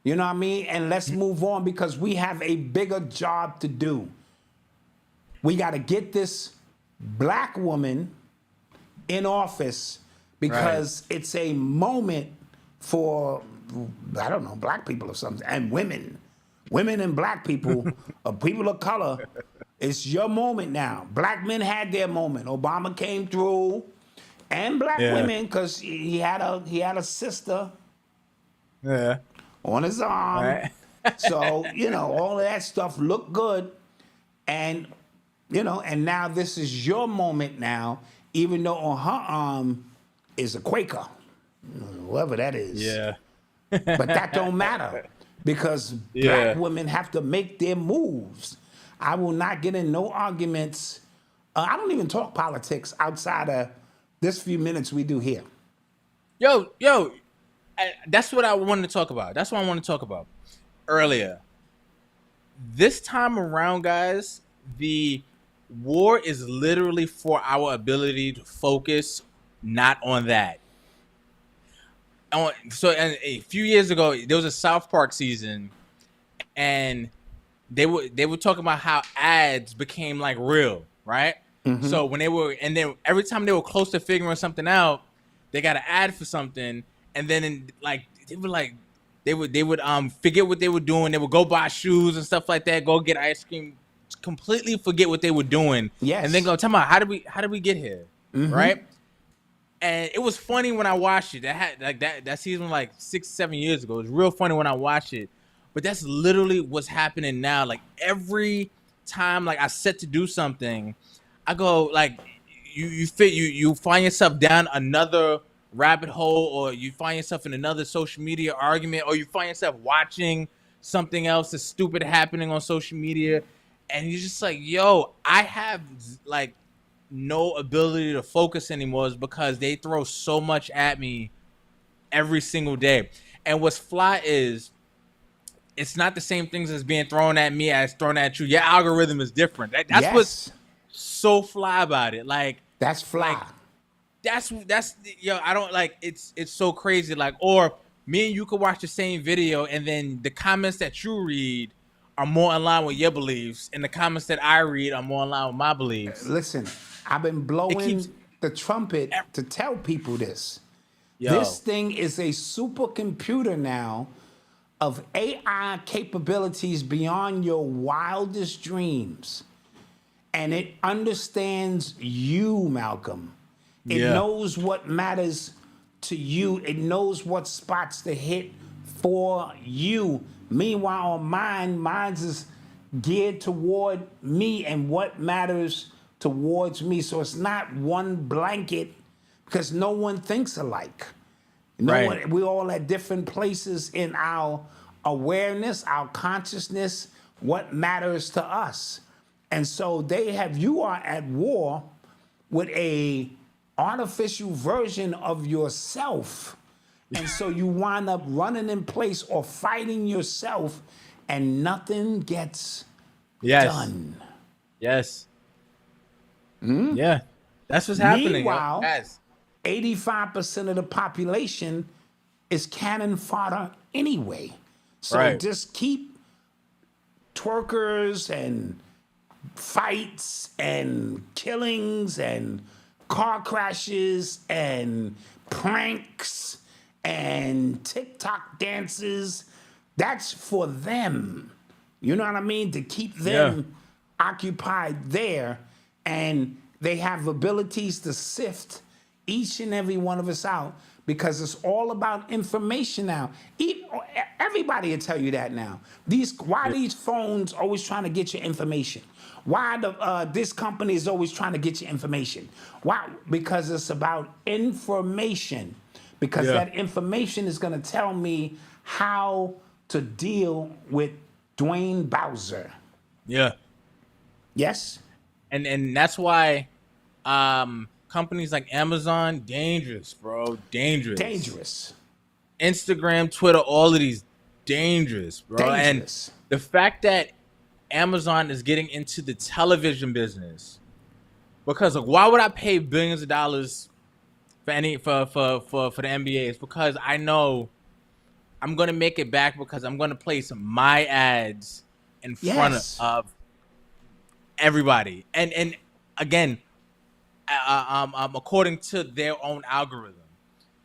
You know what I mean? And let's move on, because we have a bigger job to do. We got to get this black woman in office, because it's a moment for, I don't know, black people or something, and women and black people, or people of color. It's your moment now. Black men had their moment. Obama came through, and black women, because he had a sister on his arm. Right. So, all of that stuff looked good. And, and now this is your moment now, even though on her arm is a Quaker, whoever that is. Yeah. But that don't matter, because black women have to make their moves. I will not get in no arguments. I don't even talk politics outside of this few minutes we do here. Yo, that's what I wanted to talk about. That's what I wanted to talk about earlier. This time around, guys, the war is literally for our ability to focus, not on that. So, and a few years ago, there was a South Park season, and they were talking about how ads became like real, right? So when and then every time they were close to figuring something out, they got an ad for something, and then they would forget what they were doing. They would go buy shoes and stuff like that, go get ice cream, completely forget what they were doing, and then go, tell me, how did we get here, right? And it was funny when I watched it. That season like 6-7 years ago. It was real funny when I watched it. But that's literally what's happening now. Like every time like I set to do something, I go like you find yourself down another rabbit hole, or you find yourself in another social media argument, or you find yourself watching something else that's stupid happening on social media, and you're just like, yo, I have like no ability to focus anymore, is because they throw so much at me every single day. And what's fly is it's not the same things as being thrown at me as thrown at you. Your algorithm is different. That's what's so fly about it. Like that's fly. Like, that's yo, I don't like it's so crazy. Like, or me and you could watch the same video, and then the comments that you read are more in line with your beliefs, and the comments that I read are more in line with my beliefs. Listen, I've been blowing the trumpet to tell people this. Yo. This thing is a supercomputer now of AI capabilities beyond your wildest dreams. And it understands you, Malcolm. It knows what matters to you. It knows what spots to hit for you. Meanwhile, on mine's is geared toward me and what matters towards me. So it's not one blanket, because no one thinks alike. We're all at different places in our awareness, our consciousness, what matters to us. And so you are at war with a artificial version of yourself. And so you wind up running in place or fighting yourself, and nothing gets done. Yes. Yeah. That's what's happening. Meanwhile, 85% of the population is cannon fodder anyway. So just keep twerkers and fights and killings and car crashes and pranks and TikTok dances. That's for them. You know what I mean? To keep them occupied there. And they have abilities to sift each and every one of us out, because it's all about information now. Everybody will tell you that now. Why these phones always trying to get your information? Why this company is always trying to get your information? Why? Because it's about information. Because that information is going to tell me how to deal with Dwayne Bowser. Yeah. Yes? And that's why companies like Amazon, dangerous, bro. Dangerous. Instagram, Twitter, all of these, dangerous, bro. Dangerous. And the fact that Amazon is getting into the television business, because like, why would I pay billions of dollars for the NBA? It's because I know I'm gonna make it back, because I'm gonna place my ads in front of everybody, and again, according to their own algorithm.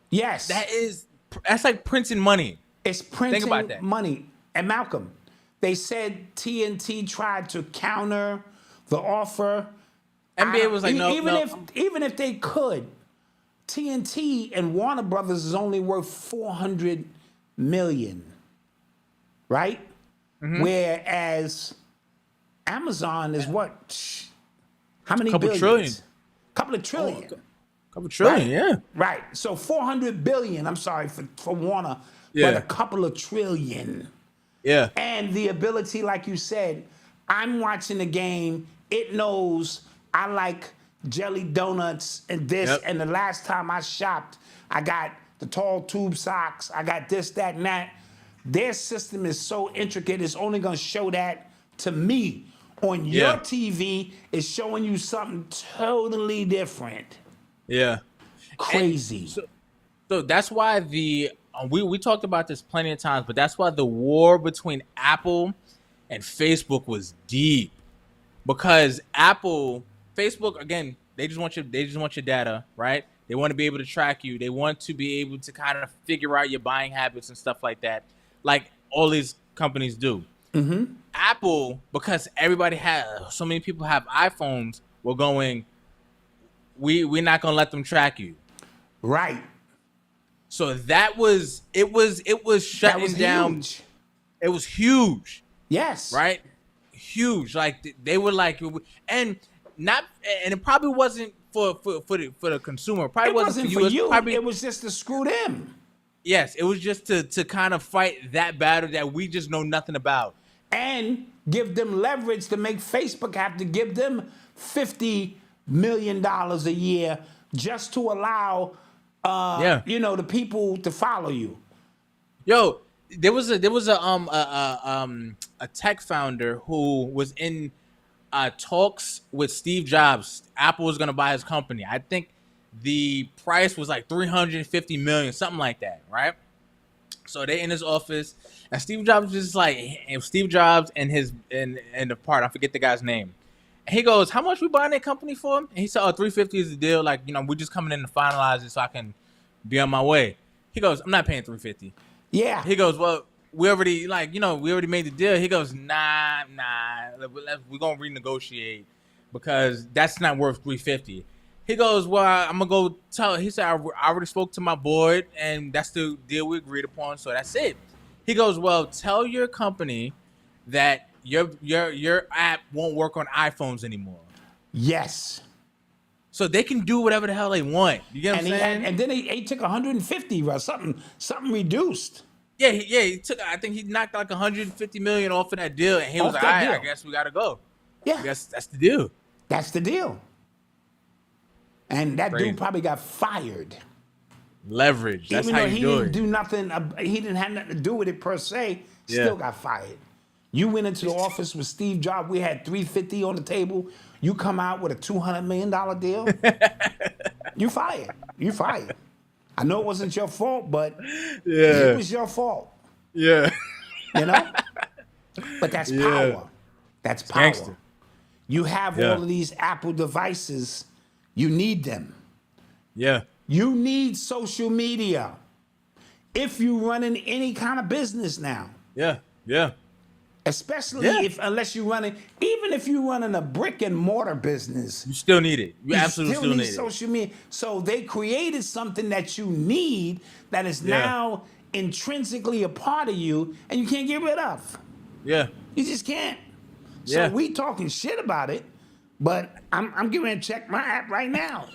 Yes, that's like printing money. It's printing money. And Malcolm, they said TNT tried to counter the offer. NBA was like, no. Even if they could, TNT and Warner Brothers is only worth $400 million, right? Mm-hmm. Whereas Amazon is what? How many billions? Trillion. Couple of trillion. Couple trillion, yeah. Right. So 400 billion, I'm sorry, for Warner, but a couple of trillion. Yeah. And the ability, like you said, I'm watching the game, it knows I like jelly donuts and this, and the last time I shopped, I got the tall tube socks, I got this, that, and that. Their system is so intricate, it's only going to show that to me. on your TV is showing you something totally different. Yeah. Crazy. So that's why we talked about this plenty of times, but that's why the war between Apple and Facebook was deep, because Facebook, again, they just want your data, right? They want to be able to track you. They want to be able to kind of figure out your buying habits and stuff like that, like all these companies do. Mm-hmm. Apple, because so many people have iPhones, we're not gonna let them track you. Right. So it was shutting down. Huge. It was huge. Yes. Right? Huge. Like they were like, and it probably wasn't for the consumer. It probably wasn't for you. It was just to screw them. Yes, it was just to kind of fight that battle that we just know nothing about. And give them leverage to make Facebook have to give them $50 million a year just to allow the people to follow you. Yo, there was a tech founder who was in talks with Steve Jobs. Apple was gonna buy his company. I think the price was like $350 million, something like that, right? So they in his office, and Steve Jobs was just like, Steve Jobs and the part, I forget the guy's name. And he goes, "How much we buying that company for?" And he said, "Oh, $350 is the deal. Like, we're just coming in to finalize it so I can be on my way." He goes, "I'm not paying $350." Yeah. He goes, "Well, we already made the deal." He goes, "Nah, we're gonna renegotiate because that's not worth $350." He goes, "Well, I'm gonna go tell." He said, "I already spoke to my board, and that's the deal we agreed upon. So that's it." He goes, "Well, tell your company that your app won't work on iPhones anymore." Yes. So they can do whatever the hell they want. You get what I'm saying? And then he took 150 or something reduced. Yeah, he took. I think he knocked like 150 million off of that deal, and he was like, "All right, I guess we gotta go." Yeah, I guess that's the deal. That's the deal. And that Crazy. dude probably got fired. Leverage. That's Even how though you he do didn't it. do nothing. He didn't have nothing to do with it per se. Still got fired. You went into the office with Steve Jobs. We had 350 on the table. You come out with a $200 million deal. You fired. You fired. I know it wasn't your fault, but it was your fault. Yeah. You know? But that's power. That's power. Gangster. You have all of these Apple devices. You need them. Yeah. You need social media if you're running any kind of business now. Yeah. Yeah. Especially unless you're running, even if you're running a brick and mortar business, You still need it. You absolutely still need need it. social media. So they created something that you need that is now intrinsically a part of you, and you can't get rid of. Yeah. You just can't. So we talking shit about it, but I'm getting to check my app right now.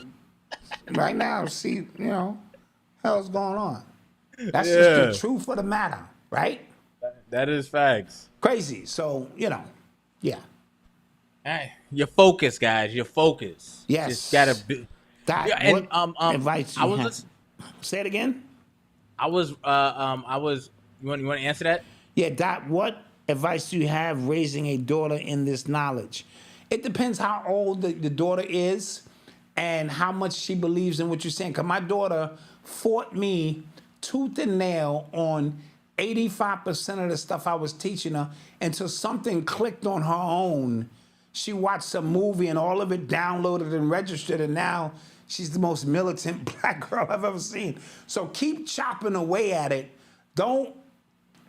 Right now, see, hell's going on. That's just the truth of the matter, right? That is facts. Crazy. So, yeah. Hey, your focus, guys. Your focus. Yes. Just gotta be. That, And what advice you have? listening. Say it again? You want to answer that? Yeah, Dot, what advice do you have raising a daughter in this knowledge? It depends how old the daughter is and how much she believes in what you're saying. Because my daughter fought me tooth and nail on 85% of the stuff I was teaching her until something clicked on her own. She watched a movie and all of it downloaded and registered, and now she's the most militant black girl I've ever seen. So keep chopping away at it. Don't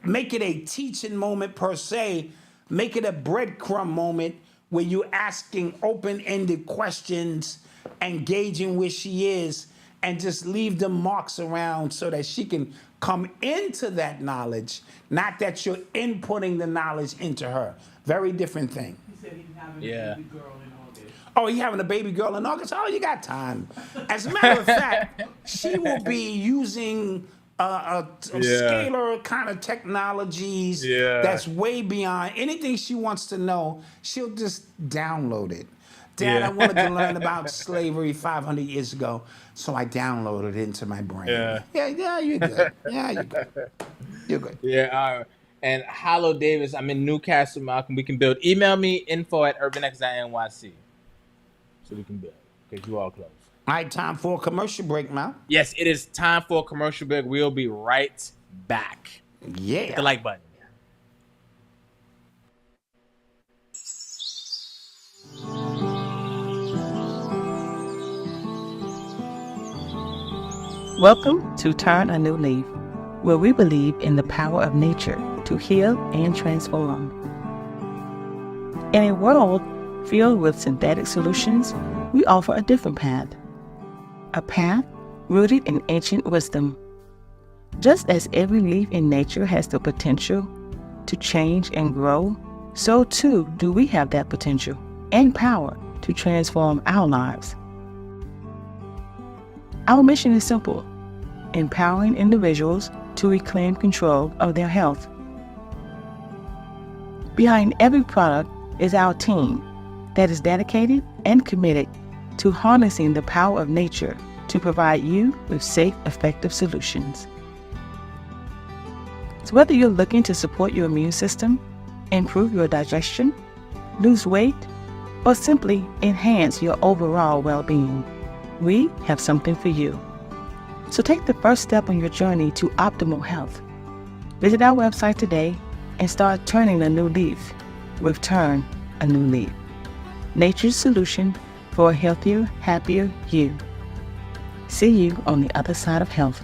make it a teaching moment per se. Make it a breadcrumb moment where you're asking open-ended questions, engaging where she is, and just leave the marks around so that she can come into that knowledge, not that you're inputting the knowledge into her. Very different thing. He said he's having a baby girl in August. Oh, you having a baby girl in August? Oh, you got time. As a matter of fact, she will be using scalar kind of technologies that's way beyond anything she wants to know. She'll just download it. Dad, I wanted to learn about slavery 500 years ago, so I downloaded it into my brain. Yeah, you're good. Yeah, you're good. You're good. Yeah. And Hollow Davis, I'm in Newcastle, Malcolm. We can build. Email me info@urbanx.nyc so we can build because you all close. All right, time for a commercial break, Mal. Yes, it is time for a commercial break. We'll be right back. Yeah. Hit the like button. Welcome to Turn a New Leaf, where we believe in the power of nature to heal and transform. In a world filled with synthetic solutions, we offer a different path. A path rooted in ancient wisdom. Just as every leaf in nature has the potential to change and grow, so too do we have that potential and power to transform our lives. Our mission is simple: empowering individuals to reclaim control of their health. Behind every product is our team that is dedicated and committed to harnessing the power of nature to provide you with safe, effective solutions. So whether you're looking to support your immune system, improve your digestion, lose weight, or simply enhance your overall well-being, we have something for you. So take the first step on your journey to optimal health. Visit our website today and start turning a new leaf with Turn a New Leaf. Nature's solution for a healthier, happier you. See you on the other side of health.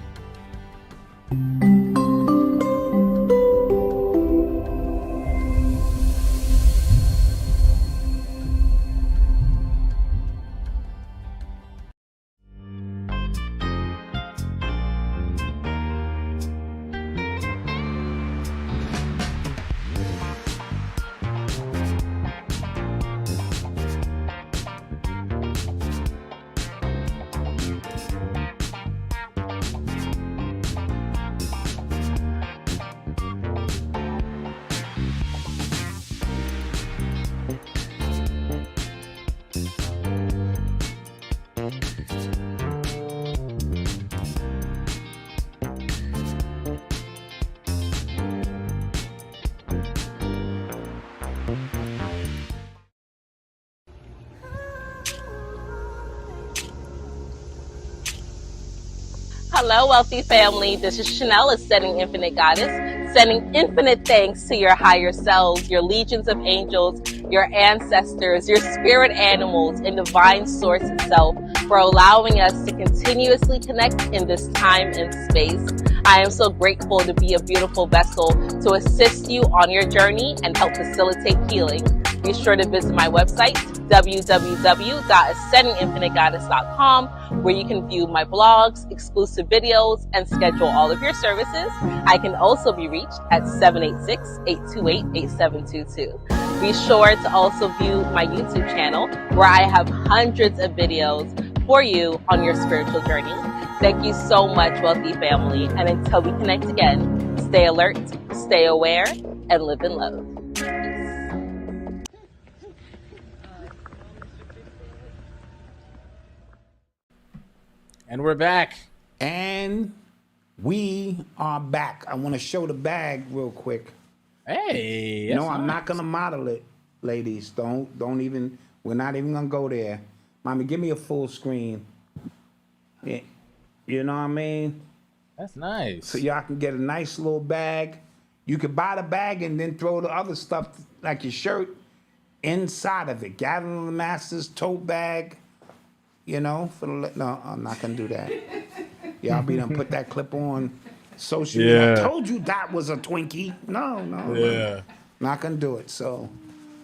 Hello, wealthy family. This is Chanel, Ascending Infinite Goddess, sending infinite thanks to your higher selves, your legions of angels, your ancestors, your spirit animals, and divine source itself for allowing us to continuously connect in this time and space. I am so grateful to be a beautiful vessel to assist you on your journey and help facilitate healing. Be sure to visit my website, www.ascendinginfinitegoddess.com, where you can view my blogs, exclusive videos, and schedule all of your services. I can also be reached at 786-828-8722. Be sure to also view my YouTube channel, where I have hundreds of videos for you on your spiritual journey. Thank you so much, wealthy family. And until we connect again, stay alert, stay aware, and live in love. And we're back. And we are back. I want to show the bag real quick. Hey, No, I'm not gonna model it, ladies. Don't even. We're not even gonna go there. Mommy, give me a full screen. Yeah, you know what I mean? That's nice. So y'all can get a nice little bag. You could buy the bag and then throw the other stuff, like your shirt, inside of it. Gathering of the Masters tote bag. You know, no, I'm not gonna do that. Y'all be done put that clip on social media. I told you that was a Twinkie. No. Not gonna do it. So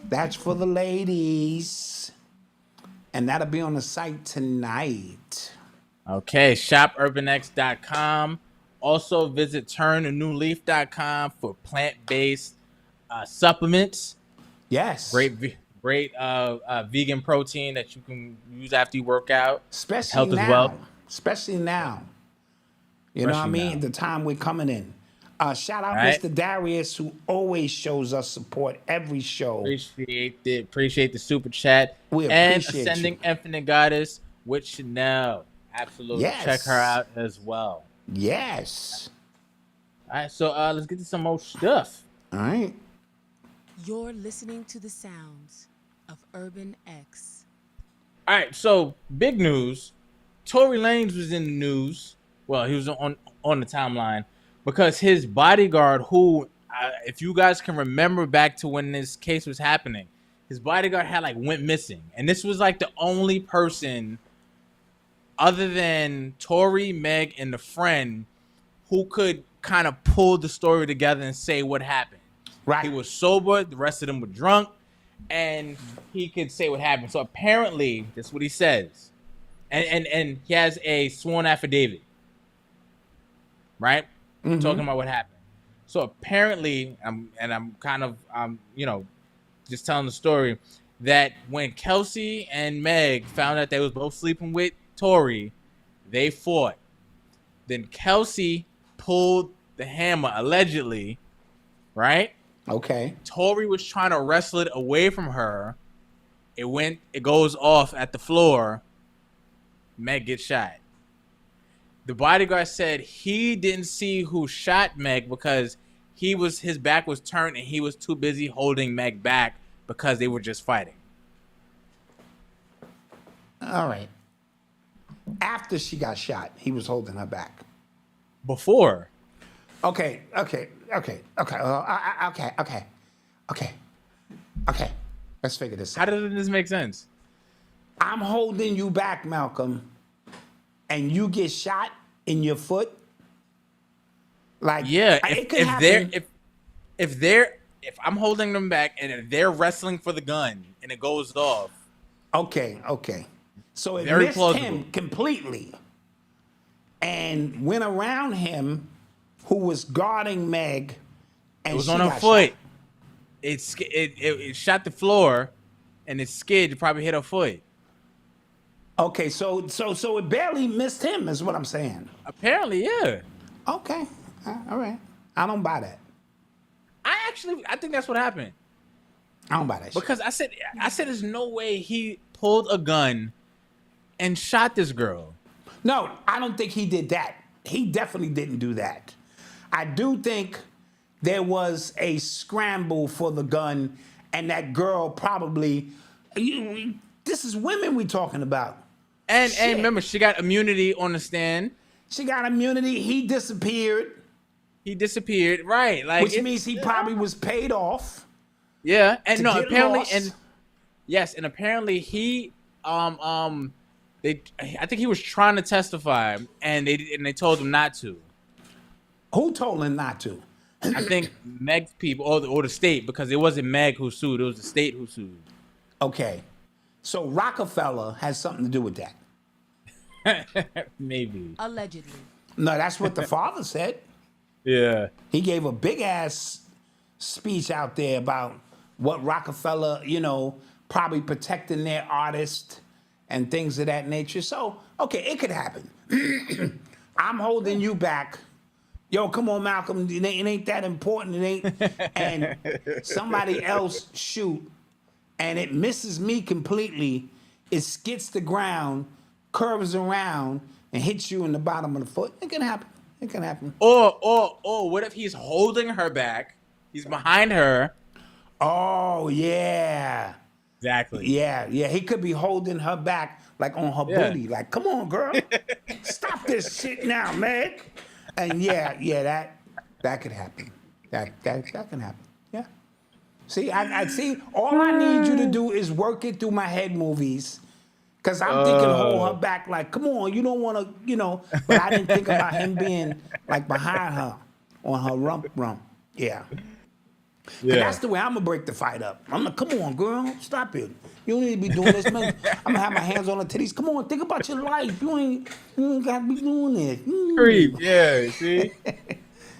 that's for the ladies. And that'll be on the site tonight. Okay, shopurbanx.com. Also visit turnanewleaf.com for plant-based supplements. Yes. Great vegan protein that you can use after you work out. Especially health now. as well. Especially now. You know what I mean? The time we're coming in. Shout out Right. Mr. Darius, who always shows us support every show. Appreciate the super chat. We and appreciate Ascending you. Infinite Goddess with Chanel. Absolutely. Yes. Check her out as well. Yes. All right, so let's get to some more stuff. All right. You're listening to the sounds of Urban X. All right, so big news. Tory Lanez was in the news. Well, he was on the timeline because his bodyguard, who, if you guys can remember back to when this case was happening, his bodyguard had went missing, and this was the only person other than Tory, Meg, and the friend who could kind of pull the story together and say what happened. Right. He was sober. The rest of them were drunk. And he could say what happened. So apparently, that's what he says. And he has a sworn affidavit. Right? Talking about what happened. So apparently, I'm just telling the story, that when Kelsey and Meg found out they was both sleeping with Tory, they fought. Then Kelsey pulled the hammer, allegedly, right? Okay. Tory was trying to wrestle it away from her. It goes off at the floor. Meg gets shot. The bodyguard said he didn't see who shot Meg because his back was turned and he was too busy holding Meg back because they were just fighting. All right. After she got shot, he was holding her back. Before. Okay. Let's figure this How out. does this make sense? I'm holding you back, Malcolm, and you get shot in your foot. Yeah, it could happen. if I'm holding them back and if they're wrestling for the gun and it goes off. Okay. So it Very missed plausible. him completely and went around him, who was guarding Meg, and It was she on her got foot. shot. It shot the floor, and it skid. It probably hit her foot. Okay, so it barely missed him, is what I'm saying. Apparently, yeah. Okay, all right. I don't buy that. I think that's what happened. I don't buy that shit. Because I said there's no way he pulled a gun and shot this girl. No, I don't think he did that. He definitely didn't do that. I do think there was a scramble for the gun, and that girl probably. This is women we talking about. And Shit. remember, she got immunity on the stand. She got immunity. He disappeared. Right? Which means he probably was paid off. Yeah, and to no, get apparently, lost. and yes, and apparently he, I think he was trying to testify, and they told him not to. Who told him not to? I think Meg's people or the state, because it wasn't Meg who sued; it was the state who sued. Okay, so Rockefeller has something to do with that. Maybe. Allegedly. No, that's what the father said. Yeah. He gave a big ass speech out there about what Rockefeller, probably protecting their artists and things of that nature. So, okay, it could happen. I'm holding you back. Yo, come on, Malcolm. It ain't that important. It ain't. And somebody else shoot, and it misses me completely. It skids the ground, curves around, and hits you in the bottom of the foot. It can happen. It can happen. Or what if he's holding her back? He's behind her. Oh, yeah. Exactly. Yeah. He could be holding her back, like on her booty. Like, come on, girl. Stop this shit now, Meg. And that could happen. That can happen. Yeah. See, I see. All I need you to do is work it through my head movies. Because I'm thinking hold her back like, come on, you don't want to, but I didn't think about him being like behind her on her rump. Yeah. That's the way I'm going to break the fight up. I'm like, come on, girl, stop it. You don't need to be doing this, man. I'm going to have my hands on her titties. Come on, think about your life. You ain't got to be doing this. Creep, yeah, see?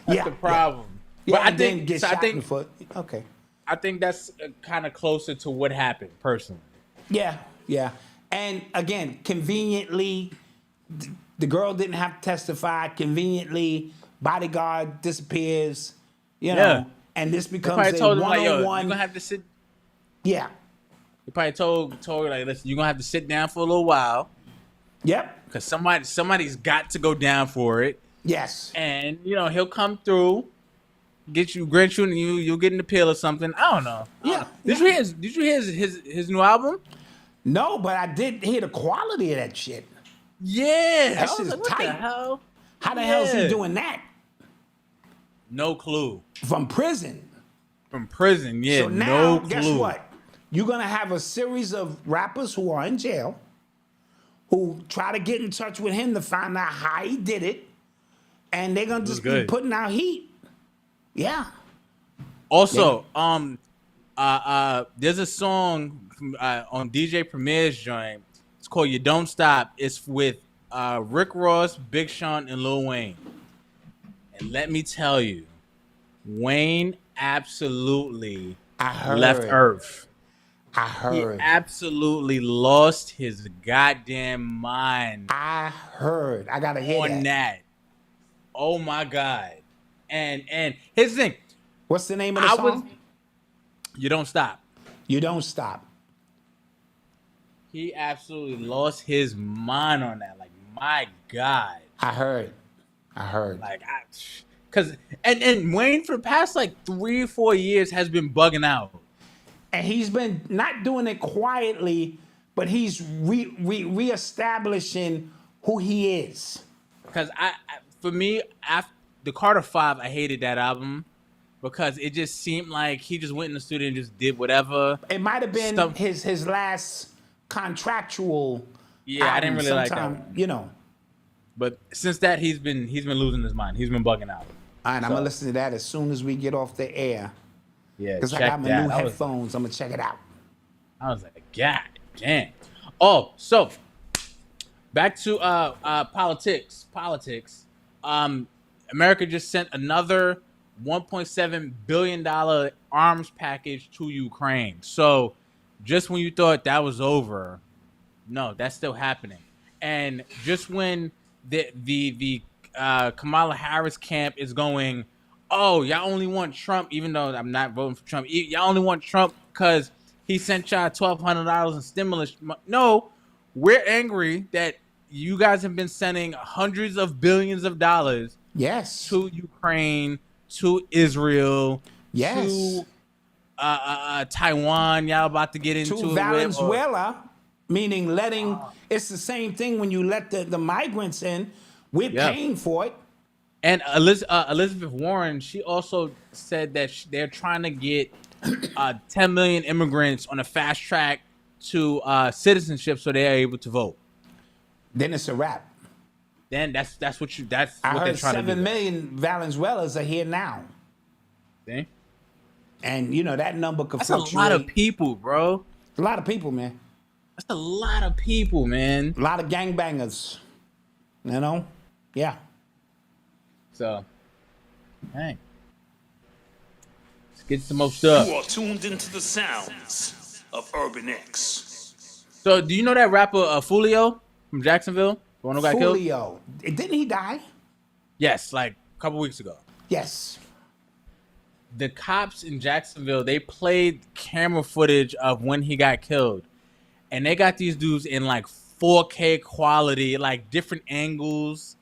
That's the problem. Yeah, But I think get shot in the foot. Okay. I think that's kind of closer to what happened, personally. Yeah. And again, conveniently, the girl didn't have to testify. Conveniently, bodyguard disappears, and this becomes a told him, one-on-one. you're going to have to sit. Yeah. He probably told her, listen, you're going to have to sit down for a little while. Yep. Because somebody's got to go down for it. Yes. And, he'll come through grant you, and you'll get an appeal or something. I don't know. Did you hear his new album? No, but I did hear the quality of that shit. Yeah, That shit's what tight. the hell? How the hell is he doing that? No clue. From prison. From prison, yeah. So now, no clue. guess what? You're gonna have a series of rappers who are in jail, who try to get in touch with him to find out how he did it, and they're gonna just be putting out heat. Yeah. Also, there's a song from, on DJ Premier's joint. It's called "You Don't Stop." It's with Rick Ross, Big Sean, and Lil Wayne. And let me tell you, Wayne absolutely left Earth. I heard. He absolutely lost his goddamn mind. I heard. I gotta hear that. Oh my God. And here's the thing. What's the name of the song? You Don't Stop. You Don't Stop. He absolutely lost his mind on that. Like, my God. I heard. Like, because and Wayne for the past like 3 or 4 years has been bugging out. And he's been not doing it quietly, but he's reestablishing who he is. Because for me, after the Carter 5, I hated that album because it just seemed like he just went in the studio and just did whatever. It might have been his last contractual. Yeah, album I didn't really like that one. You know. But since that, he's been losing his mind. He's been bugging out. All right, I'm gonna listen to that as soon as we get off the air. Yeah, because I got my new headphones. I'm gonna check it out. I was like, God damn. Oh, so back to politics. America just sent another $1.7 billion arms package to Ukraine. So just when you thought that was over, no, that's still happening. And just when the Kamala Harris camp is going, oh, y'all only want Trump, even though I'm not voting for Trump. Y'all only want Trump because he sent y'all $1,200 in stimulus. No, we're angry that you guys have been sending hundreds of billions of dollars to Ukraine, to Israel, to Taiwan. Y'all about to get into to Venezuela, meaning letting. It's the same thing when you let the migrants in. We're paying for it. And Elizabeth Warren, she also said that they're trying to get 10 million immigrants on a fast track to citizenship so they are able to vote. Then it's a wrap. Then that's what I they're trying heard to do. 7 million Venezuelans are here now. See? And you know that number could fluctuate. That's a lot of people, bro. A lot of people, man. That's a lot of people, man. A lot of gangbangers. You know? Yeah. So, hey. Let's get some more stuff. You are tuned into the sounds of Urban X. So, do you know that rapper Fulio from Jacksonville? The one who got killed? Fulio. Didn't he die? Yes, like a couple weeks ago. Yes. The cops in Jacksonville, they played camera footage of when he got killed. And they got these dudes in like 4K quality, like different angles,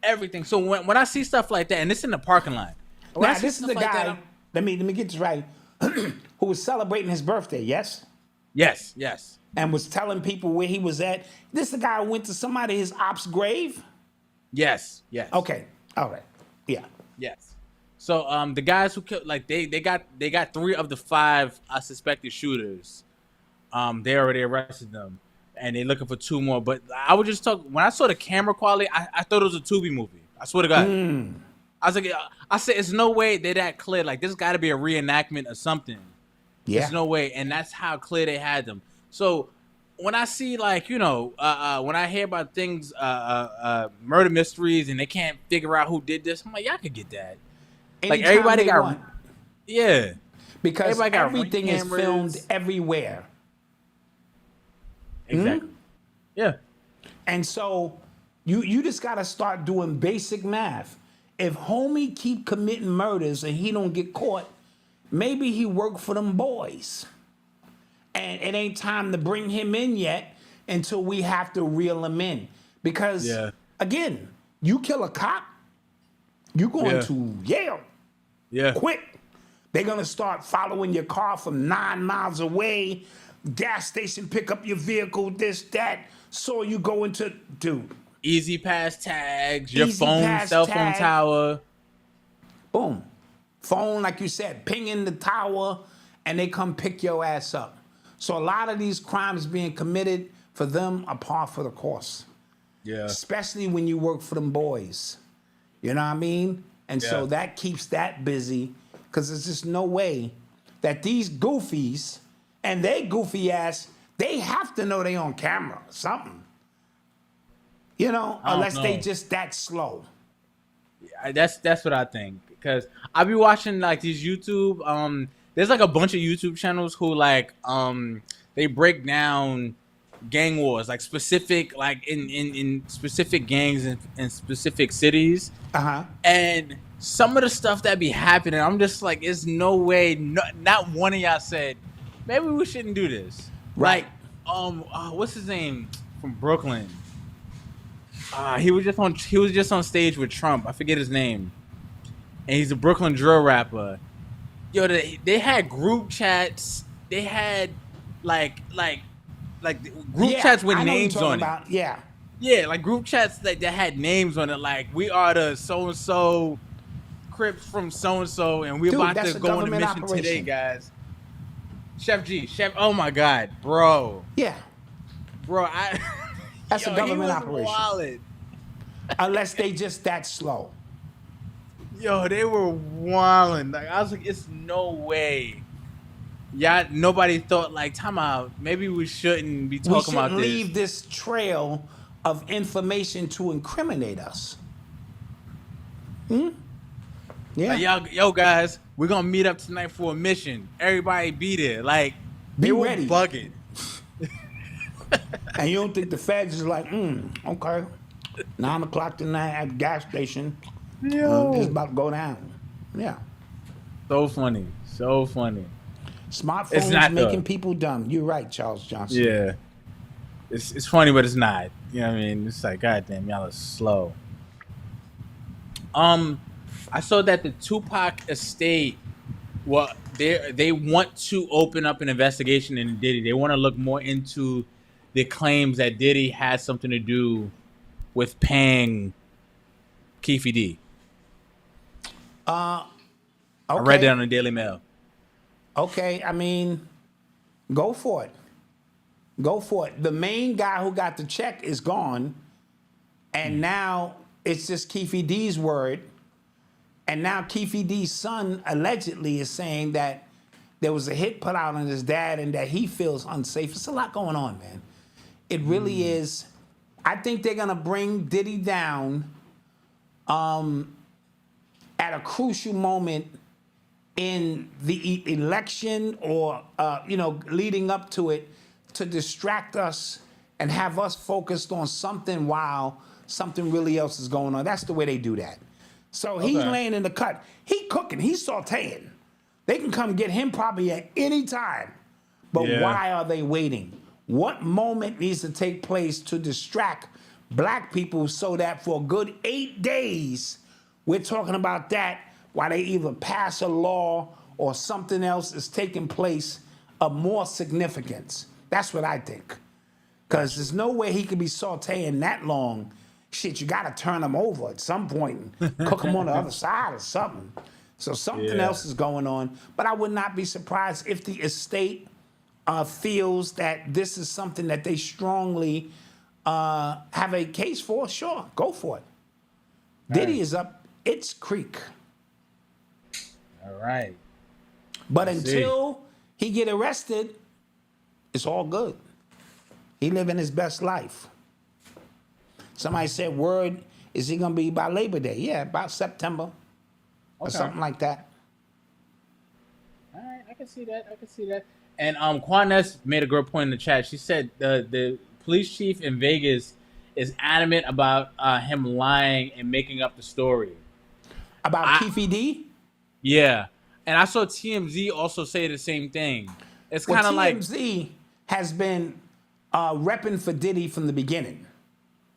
everything. So when I see stuff like that, and it's in the parking lot. Now, this is the guy, let me get this right, who was celebrating his birthday, yes? Yes. And was telling people where he was at. This the guy who went to his op's grave? Yes. Okay, all right, yeah. Yes. So the guys who killed, like they got 3 of the 5 suspected shooters. They already arrested them, and they're looking for 2 more. But I would just talk when I saw the camera quality. I thought it was a Tubi movie. I swear to God. I was like, I said, it's no way they're that clear. Like this got to be a reenactment or something. Yeah. There's no way, and that's how clear they had them. So when I see like when I hear about things, murder mysteries, and they can't figure out who did this, I'm like, y'all could get that. Anytime like everybody got, want. Yeah, because everything is filmed everywhere. Exactly. Yeah. And so you just gotta start doing basic math. If homie keep committing murders and he don't get caught, maybe he worked for them boys. And it ain't time to bring him in yet until we have to reel him in. Because again, you kill a cop, you going to jail. Yeah. Quick. They're going to start following your car from 9 miles away. Gas station, pick up your vehicle, this, that. Saw you go into, dude. Easy pass tags, your Easy phone, pass cell phone tag. tower. Boom. Phone, like you said, pinging the tower, and they come pick your ass up. So a lot of these crimes being committed for them are par for the course. Yeah. Especially when you work for them boys. You know what I mean? And so that keeps that busy, because there's just no way that these goofies and they goofy ass, they have to know they on camera or something. You know, unless they just that slow. That's what I think, because I be watching like these YouTube. There's like a bunch of YouTube channels who like they break down gang wars, like specific, like in specific gangs in specific cities. And some of the stuff that be happening, I'm just like, there's no way. Not one of y'all said maybe we shouldn't do this. Right. Like what's his name from Brooklyn? He was just on stage with Trump. I forget his name. And he's a Brooklyn drill rapper. Yo, they had group chats. They had like group chats with names on it. Yeah. Yeah, like group chats that had names on it. Like, we are the so and so Crips from so and so, and we're about to go on a mission today, guys. Chef. Oh my God, bro. Yeah. Bro, That's a government operation. Wildin'. Unless they just that slow. Yo, they were wilding. Like, I was like, it's no way. Yeah, nobody thought like, time out. Maybe we shouldn't be talking about this. We shouldn't leave this trail of information to incriminate us. Yeah. Like, yo, guys, we're gonna meet up tonight for a mission. Everybody be there. Like, be they ready. Were bugging. And you don't think the feds is like, okay, 9 o'clock tonight at the gas station. It's about to go down. Yeah. So funny. Smartphones making people dumb. You're right, Charles Johnson. Yeah. It's funny, but it's not. You know what I mean? It's like, goddamn, y'all are slow. I saw that the Tupac estate, they want to open up an investigation into Diddy. They want to look more into the claims that Diddy had something to do with paying Keefe D. Okay. I read that on the Daily Mail. Okay, I mean, go for it. The main guy who got the check is gone, and now it's just Keefe D's word. And now Keefe D's son allegedly is saying that there was a hit put out on his dad and that he feels unsafe. It's a lot going on, man. It really is. I think they're going to bring Diddy down at a crucial moment in the election or, leading up to it, to distract us and have us focused on something while something really else is going on. That's the way they do that. So he's laying in the cut. He cooking. He's sauteing. They can come get him probably at any time. But why are they waiting? What moment needs to take place to distract black people so that for a good 8 days, we're talking about that while they either pass a law or something else is taking place of more significance? That's what I think. Because there's no way he could be sauteing that long. Shit, you got to turn him over at some point and cook him on the other side or something. So something else is going on. But I would not be surprised if the estate feels that this is something that they strongly have a case for. Sure, go for it. Diddy is up its creek. All right. But until he get arrested, it's all good. He living his best life. Somebody said, word, is he going to be by Labor Day? Yeah, about September or something like that. All right, I can see that. And Quaness made a great point in the chat. She said the police chief in Vegas is adamant about him lying and making up the story. About Keefe D? Yeah. And I saw TMZ also say the same thing. It's kind of like... TMZ has been repping for Diddy from the beginning.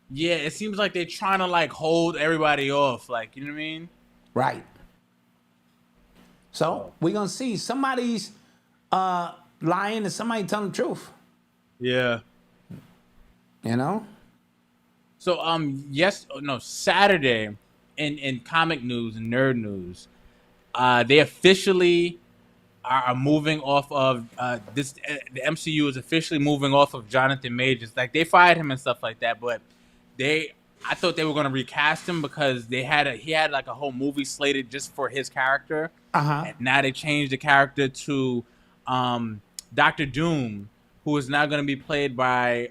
Yeah, it seems like they're trying to like hold everybody off. Like, you know what I mean? Right. So we're gonna see somebody's lying and somebody telling the truth. Yeah. You know. So Saturday, in comic news and nerd news, they officially are moving off of this. The MCU is officially moving off of Jonathan Majors. Like, they fired him and stuff like that, but I thought they were going to recast him because he had like a whole movie slated just for his character. And now they changed the character to Dr. Doom, who is now going to be played by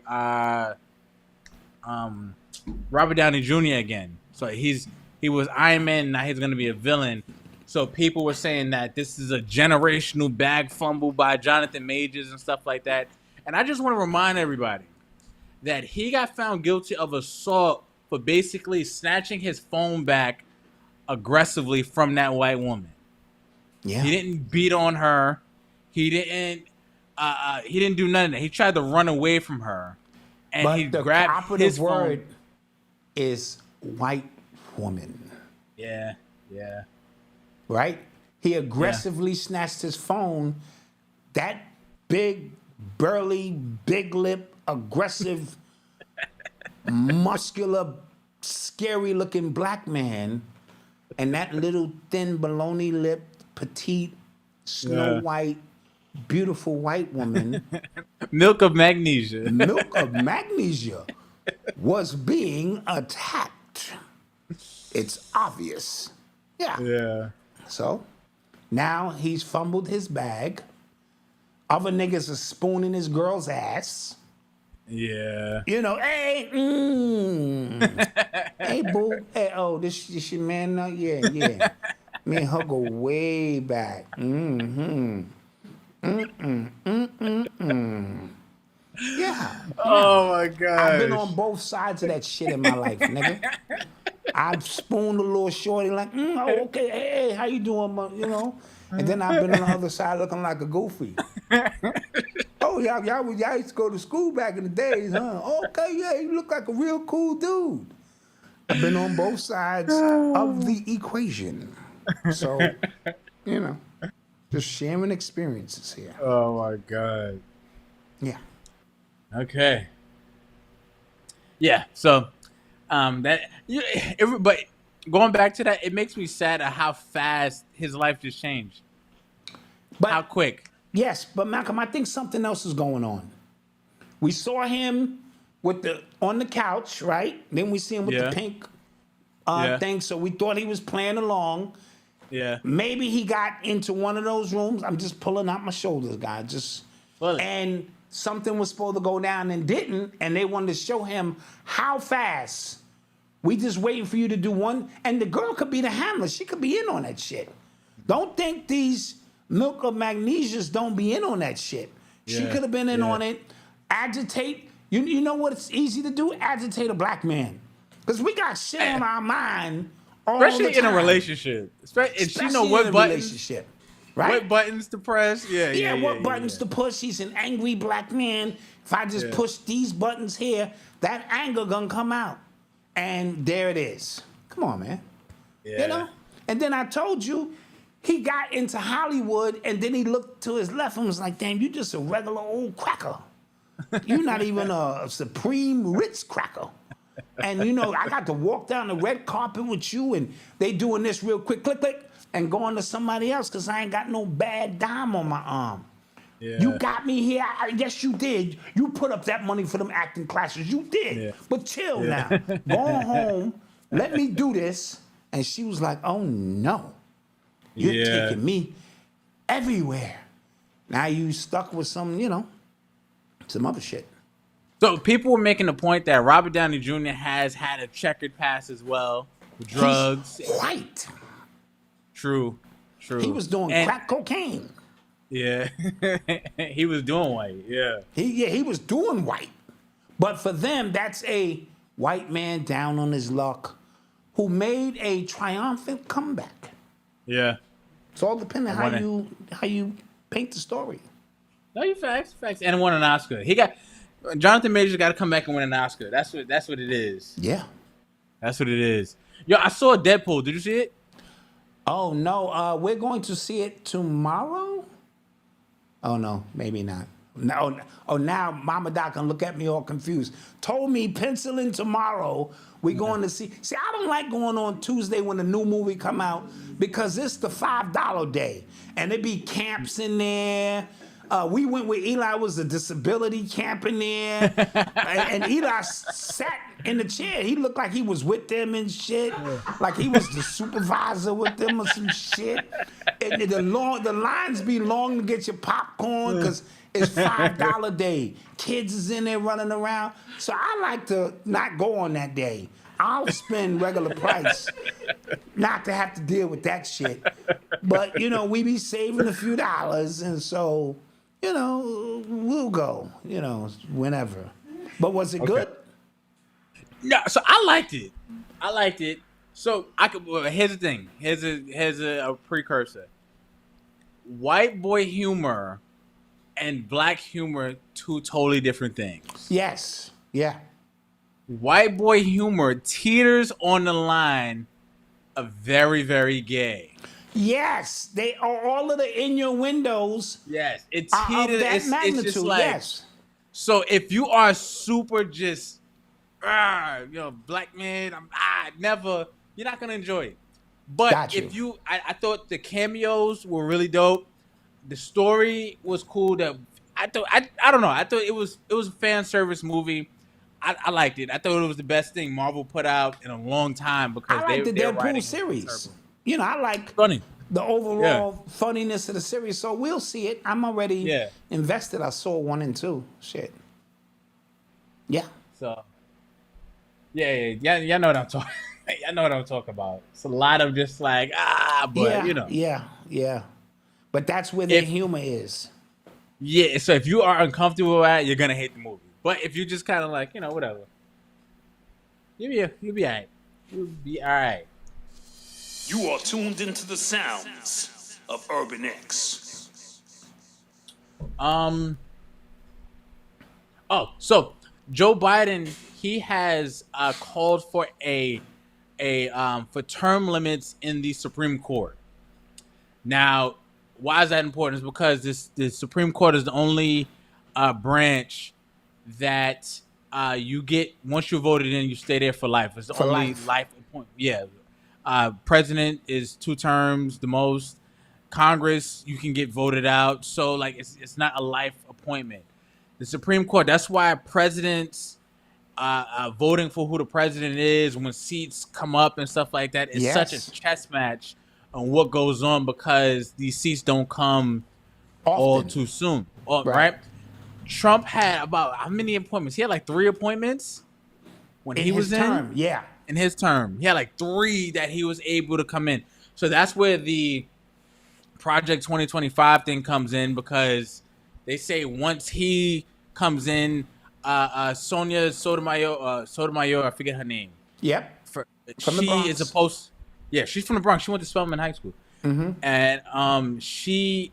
Robert Downey Jr. again. So he was Iron Man, now he's going to be a villain. So people were saying that this is a generational bag fumble by Jonathan Majors and stuff like that. And I just want to remind everybody that he got found guilty of assault for basically snatching his phone back aggressively from that white woman. Yeah. He didn't beat on her. He didn't do none of that. He tried to run away from her. And but he the grabbed operative his word phone. is white woman. Yeah. Right? He aggressively snatched his phone. That big, burly, big lip, aggressive, muscular, scary looking black man, and that little thin baloney lipped, petite, snow white, beautiful white woman. Milk of magnesia. Milk of magnesia was being attacked. It's obvious. Yeah. So now he's fumbled his bag. Other niggas are spooning his girl's ass. Yeah. You know, hey, hey, boo. Hey, oh, this your man now? Yeah. Me and her go way back. Yeah. Oh my God. I've been on both sides of that shit in my life, nigga. I've spooned a little shorty like, oh, okay, hey, how you doing, you know? And then I've been on the other side looking like a goofy. Oh, y'all used to go to school back in the days, huh? Okay, yeah, you look like a real cool dude. I've been on both sides of the equation. So, you know, just sharing experiences here. Oh my God. Yeah. Okay. Yeah. So, but going back to that, it makes me sad at how fast his life just changed. But how quick? Yes, but Malcolm, I think something else is going on. We saw him on the couch, right? Then we see him with the pink thing. So we thought he was playing along. Yeah. Maybe he got into one of those rooms. I'm just pulling out my shoulders, guys. And something was supposed to go down and didn't, and they wanted to show him how fast. We just waiting for you to do one, and the girl could be the handler. She could be in on that shit. Don't think these milk of magnesias don't be in on that shit. She could have been in on it. Agitate. You know what it's easy to do? Agitate a black man. Because we got shit on our mind all especially the time. in a relationship. Especially she know what buttons. Right? What buttons to press? What buttons to push? He's an angry black man. If I just push these buttons here, that anger gonna come out. And there it is. Come on, man. Yeah. You know? And then I told you, he got into Hollywood, and then he looked to his left and was like, damn, you just a regular old cracker. You're not even a supreme Ritz cracker. And, you know, I got to walk down the red carpet with you, and they doing this real quick, click, click, and going to somebody else because I ain't got no bad dime on my arm. Yeah. You got me here. Yes, you did. You put up that money for them acting classes. You did. Yeah. But chill now. Go home. Let me do this. And she was like, oh, no. You're taking me everywhere. Now you stuck with some, you know, some other shit. So people were making the point that Robert Downey Jr. has had a checkered past as well with drugs. He's white. True. He was doing crack cocaine. Yeah. He was doing white. Yeah. He was doing white. But for them, that's a white man down on his luck who made a triumphant comeback. Yeah. It's all depending on how you paint the story. No, you facts. And won an Oscar. Jonathan Majors got to come back and win an Oscar. That's what it is. Yeah. That's what it is. Yo, I saw Deadpool. Did you see it? Oh no, we're going to see it tomorrow. Oh no, maybe not. No, oh now Mama Doc can look at me all confused. Told me pencil in tomorrow. We're going to see. See, I don't like going on Tuesday when the new movie come out because it's the $5 day and there be camps in there. We went with Eli, was a disability camp in there, and Eli sat in the chair. He looked like he was with them and shit, like he was the supervisor with them or some shit. And the lines be long to get your popcorn because it's $5 day. Kids is in there running around, so I like to not go on that day. I'll spend regular price, not to have to deal with that shit. But you know, we be saving a few dollars, and so. You know, we'll go, you know, whenever. But was it good? No, so I liked it. So here's the thing. Here's a precursor. White boy humor and black humor, two totally different things. Yes. Yeah. White boy humor teeters on the line of very, very gay. Yes, they are all of the innuendos. Yes, it's of that magnitude. It's just like, yes. So if you are super just, black man, you're not gonna enjoy it. But if you, I thought the cameos were really dope. The story was cool. I don't know. I thought it was a fan service movie. I liked it. I thought it was the best thing Marvel put out in a long time because I like the Deadpool series. You know, I like the overall funniness of the series. So we'll see it. I'm already invested. I saw 1 and 2. Shit. Yeah. So. Yeah. Y'all know what I'm talking. Y'all know what I'm talking about. It's a lot of just like but you know. Yeah. But that's where the humor is. Yeah. So if you are uncomfortable with it, you're gonna hate the movie. But if you just kind of like, whatever, you'll be all right. You'll be all right. You are tuned into the sounds of Urban X. So Joe Biden, he has called for for term limits in the Supreme Court. Now, why is that important? Is because the Supreme Court is the only branch that you get once you're voted in, you stay there for life. It's the only life appointment. Yeah. President is 2 terms the most. Congress, you can get voted out. So like it's not a life appointment. The Supreme Court, that's why presidents voting for who the president is when seats come up and stuff like that is such a chess match on what goes on because these seats don't come all too soon. Right? Trump had about how many appointments? He had like 3 appointments when he was in. Yeah. In his term, he had like 3 that he was able to come in. So that's where the Project 2025 thing comes in because they say once he comes in, Sonia Sotomayor, I forget her name. Yep. From the Bronx. She's from the Bronx. She went to Spelman High School, and she's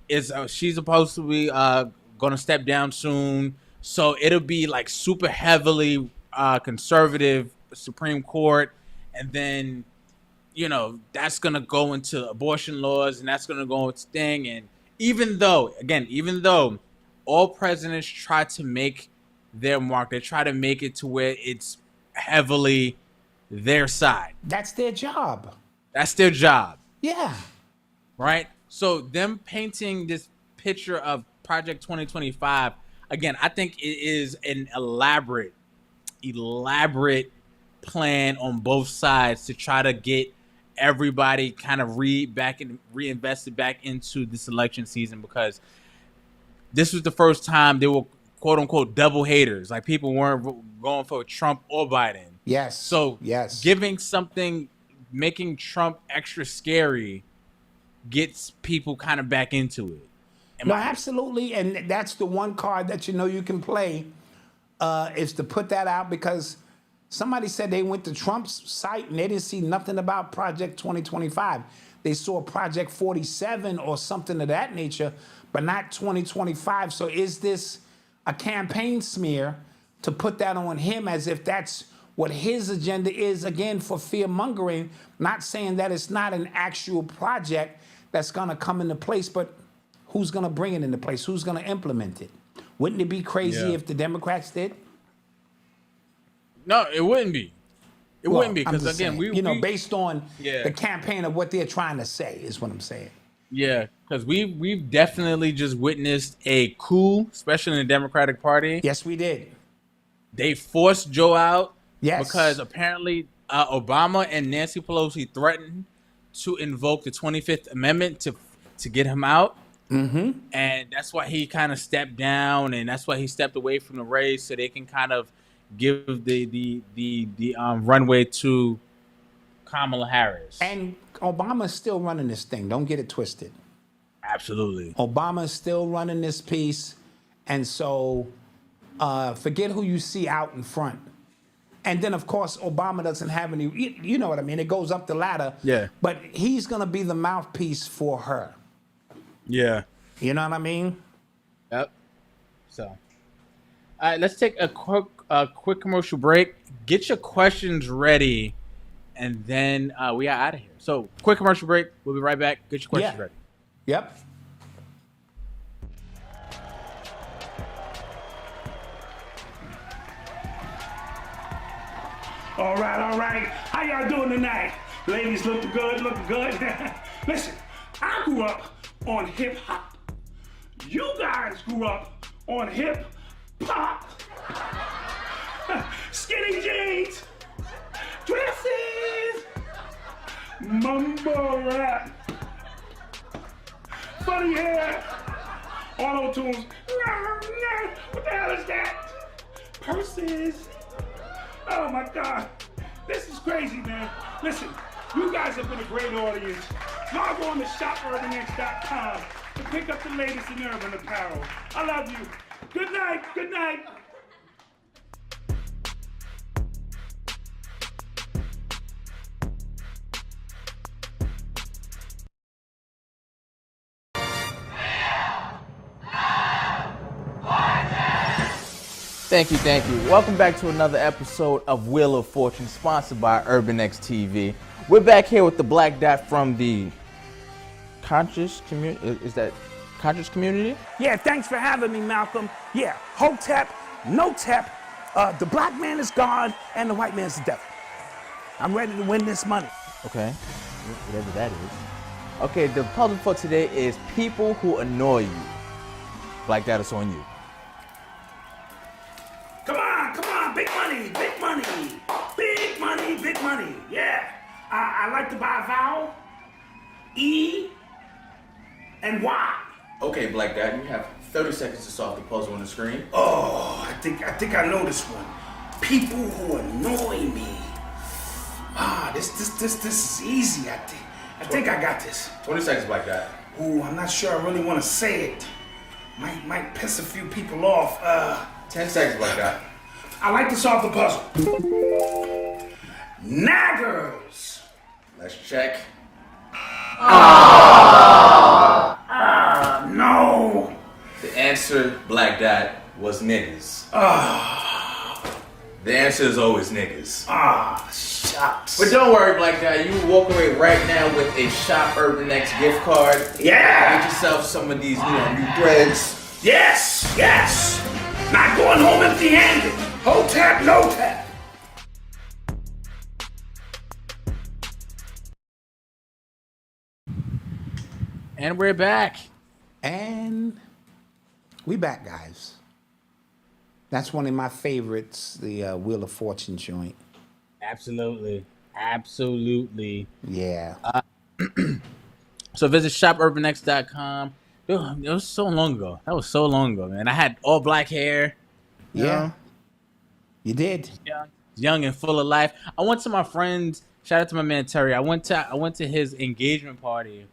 supposed to be going to step down soon. So it'll be like super heavily conservative Supreme Court, and then that's gonna go into abortion laws, and that's gonna go into thing. And even though all presidents try to make their mark, they try to make it to where it's heavily their side. That's their job. Yeah. Right. So them painting this picture of Project 2025 again, I think it is an elaborate plan on both sides to try to get everybody kind of reinvested back into this election season because this was the first time they were quote unquote double haters. Like people weren't going for Trump or Biden. Yes. So making Trump extra scary gets people kind of back into it. Absolutely. And that's the one card that you can play is to put that out because somebody said they went to Trump's site and they didn't see nothing about Project 2025. They saw Project 47 or something of that nature, but not 2025. So is this a campaign smear to put that on him as if that's what his agenda is, again, for fear mongering, not saying that it's not an actual project that's going to come into place, but who's going to bring it into place? Who's going to implement it? Wouldn't it be crazy if the Democrats did? No, it wouldn't be. It wouldn't be, I'm because just again, saying, based on Yeah. the campaign of what they're trying to say, is what I'm saying. Yeah, because we've definitely just witnessed a coup, especially in the Democratic Party. Yes, we did. They forced Joe out Yes. because apparently Obama and Nancy Pelosi threatened to invoke the 25th Amendment to get him out. Mm-hmm. And that's why he kind of stepped down, and that's why he stepped away from the race, so they can kind of give the runway to Kamala Harris. And Obama's still running this thing. Don't get it twisted. Absolutely. Obama's still running this piece. And so forget who you see out in front. And then, of course, Obama doesn't have any, you know what I mean? It goes up the ladder. Yeah. But he's going to be the mouthpiece for her. Yeah. You know what I mean? Yep. So, all right, let's take a quick commercial break. Get your questions ready, and then we are out of here. So, quick commercial break. We'll be right back. Get your questions ready. Yep. All right. How y'all doing tonight? Ladies looking good. Listen, I grew up on hip hop. You guys grew up on hip hop. Skinny jeans, dresses, mumble rap, funny hair, auto tunes. What the hell is that? Purses. Oh my God, this is crazy, man. Listen, you guys have been a great audience. Log on to shopurbanx.com to pick up the latest in urban apparel. I love you. Good night. Thank you. Welcome back to another episode of Wheel of Fortune, sponsored by Urban X TV. We're back here with the Black Dot from the conscious community. Is that conscious community? Yeah, thanks for having me, Malcolm. Yeah, Hotep, Notep, the black man is God and the white man's the devil. I'm ready to win this money. Okay, whatever that is. Okay, the puzzle for today is people who annoy you. Black Dot is on you. Come on, big money. Yeah, I like to buy a vowel, E and Y. Okay, Black Dot, you have 30 seconds to solve the puzzle on the screen. Oh, I think I know this one. People who annoy me. This is easy. I think I got this. 20 seconds, Black Dot. Ooh, I'm not sure I really want to say it. Might piss a few people off. 10 seconds, Black Dot. I like to solve the puzzle. Naggers. Let's check. No. The answer, Black Dot, was niggas. The answer is always niggas. Shucks. But don't worry, Black Dot. You walk away right now with a Shop Urban X gift card. Yeah. Get yourself some of these, new threads. Yes. Not going home empty-handed. Hotep, no tap. And we're back. And we back, guys. That's one of my favorites, the Wheel of Fortune joint. Absolutely. Yeah. So visit shopurbanx.com. It was so long ago. That was so long ago, man. I had all black hair. Yeah. You did. Young and full of life. I went to my friend's. Shout out to my man Terry. I went to his engagement party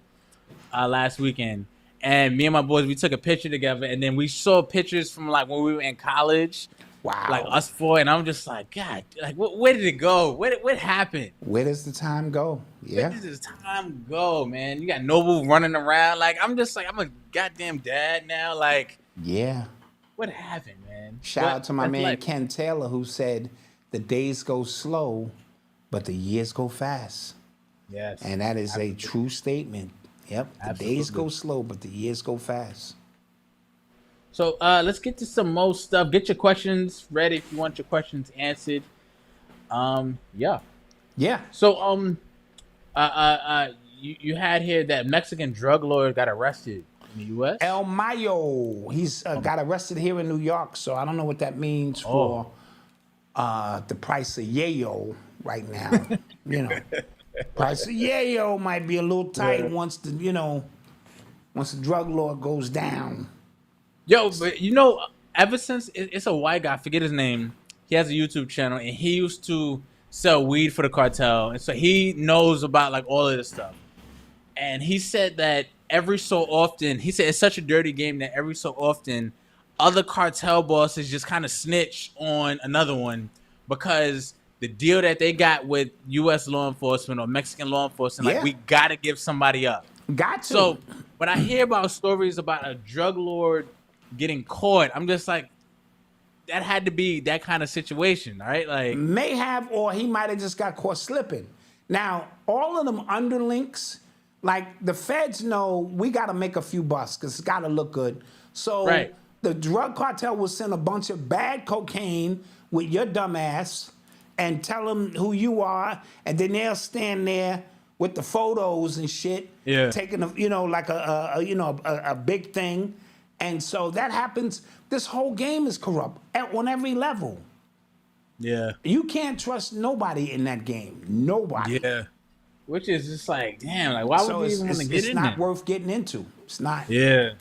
last weekend, and me and my boys, we took a picture together, and then we saw pictures from like when we were in college. Wow. Like us four, and I'm just like, God, like where did it go? What happened? Where does the time go? Yeah. Where does time go, man? You got Noble running around. Like I'm just like, I'm a goddamn dad now. Like, Yeah. what happened, man? Shout out to my man Ken Taylor, who said the days go slow, but the years go fast. Yes. And that is a true statement. Yep. The days go slow, but the years go fast. So let's get to some more stuff. Get your questions ready if you want your questions answered. Yeah. Yeah. So you had here that Mexican drug lord got arrested in the U.S. El Mayo. He's got arrested here in New York, so I don't know what that means for the price of yayo right now. You know, price of yayo might be a little tight once the drug lord goes down. Yo, but ever since it's a white guy, I forget his name. He has a YouTube channel, and he used to sell weed for the cartel, and so he knows about like all of this stuff. And he said that every so often, he said it's such a dirty game that every so often, other cartel bosses just kind of snitch on another one because the deal that they got with U.S. law enforcement or Mexican law enforcement, like we gotta give somebody up. Got to. So when I hear about stories about a drug lord getting caught, I'm just like, that had to be that kind of situation, right? Like, may have, or he might have just got caught slipping. Now, all of them underlinks, like the feds know we got to make a few bucks because it's got to look good. So the drug cartel will send a bunch of bad cocaine with your dumb ass and tell them who you are, and then they'll stand there with the photos and shit, taking a big thing. And so that happens. This whole game is corrupt on every level. Yeah. You can't trust nobody in that game. Nobody. Yeah. Which is just like, damn, like, why would you even want to get in there? It's not worth getting into. It's not. Yeah.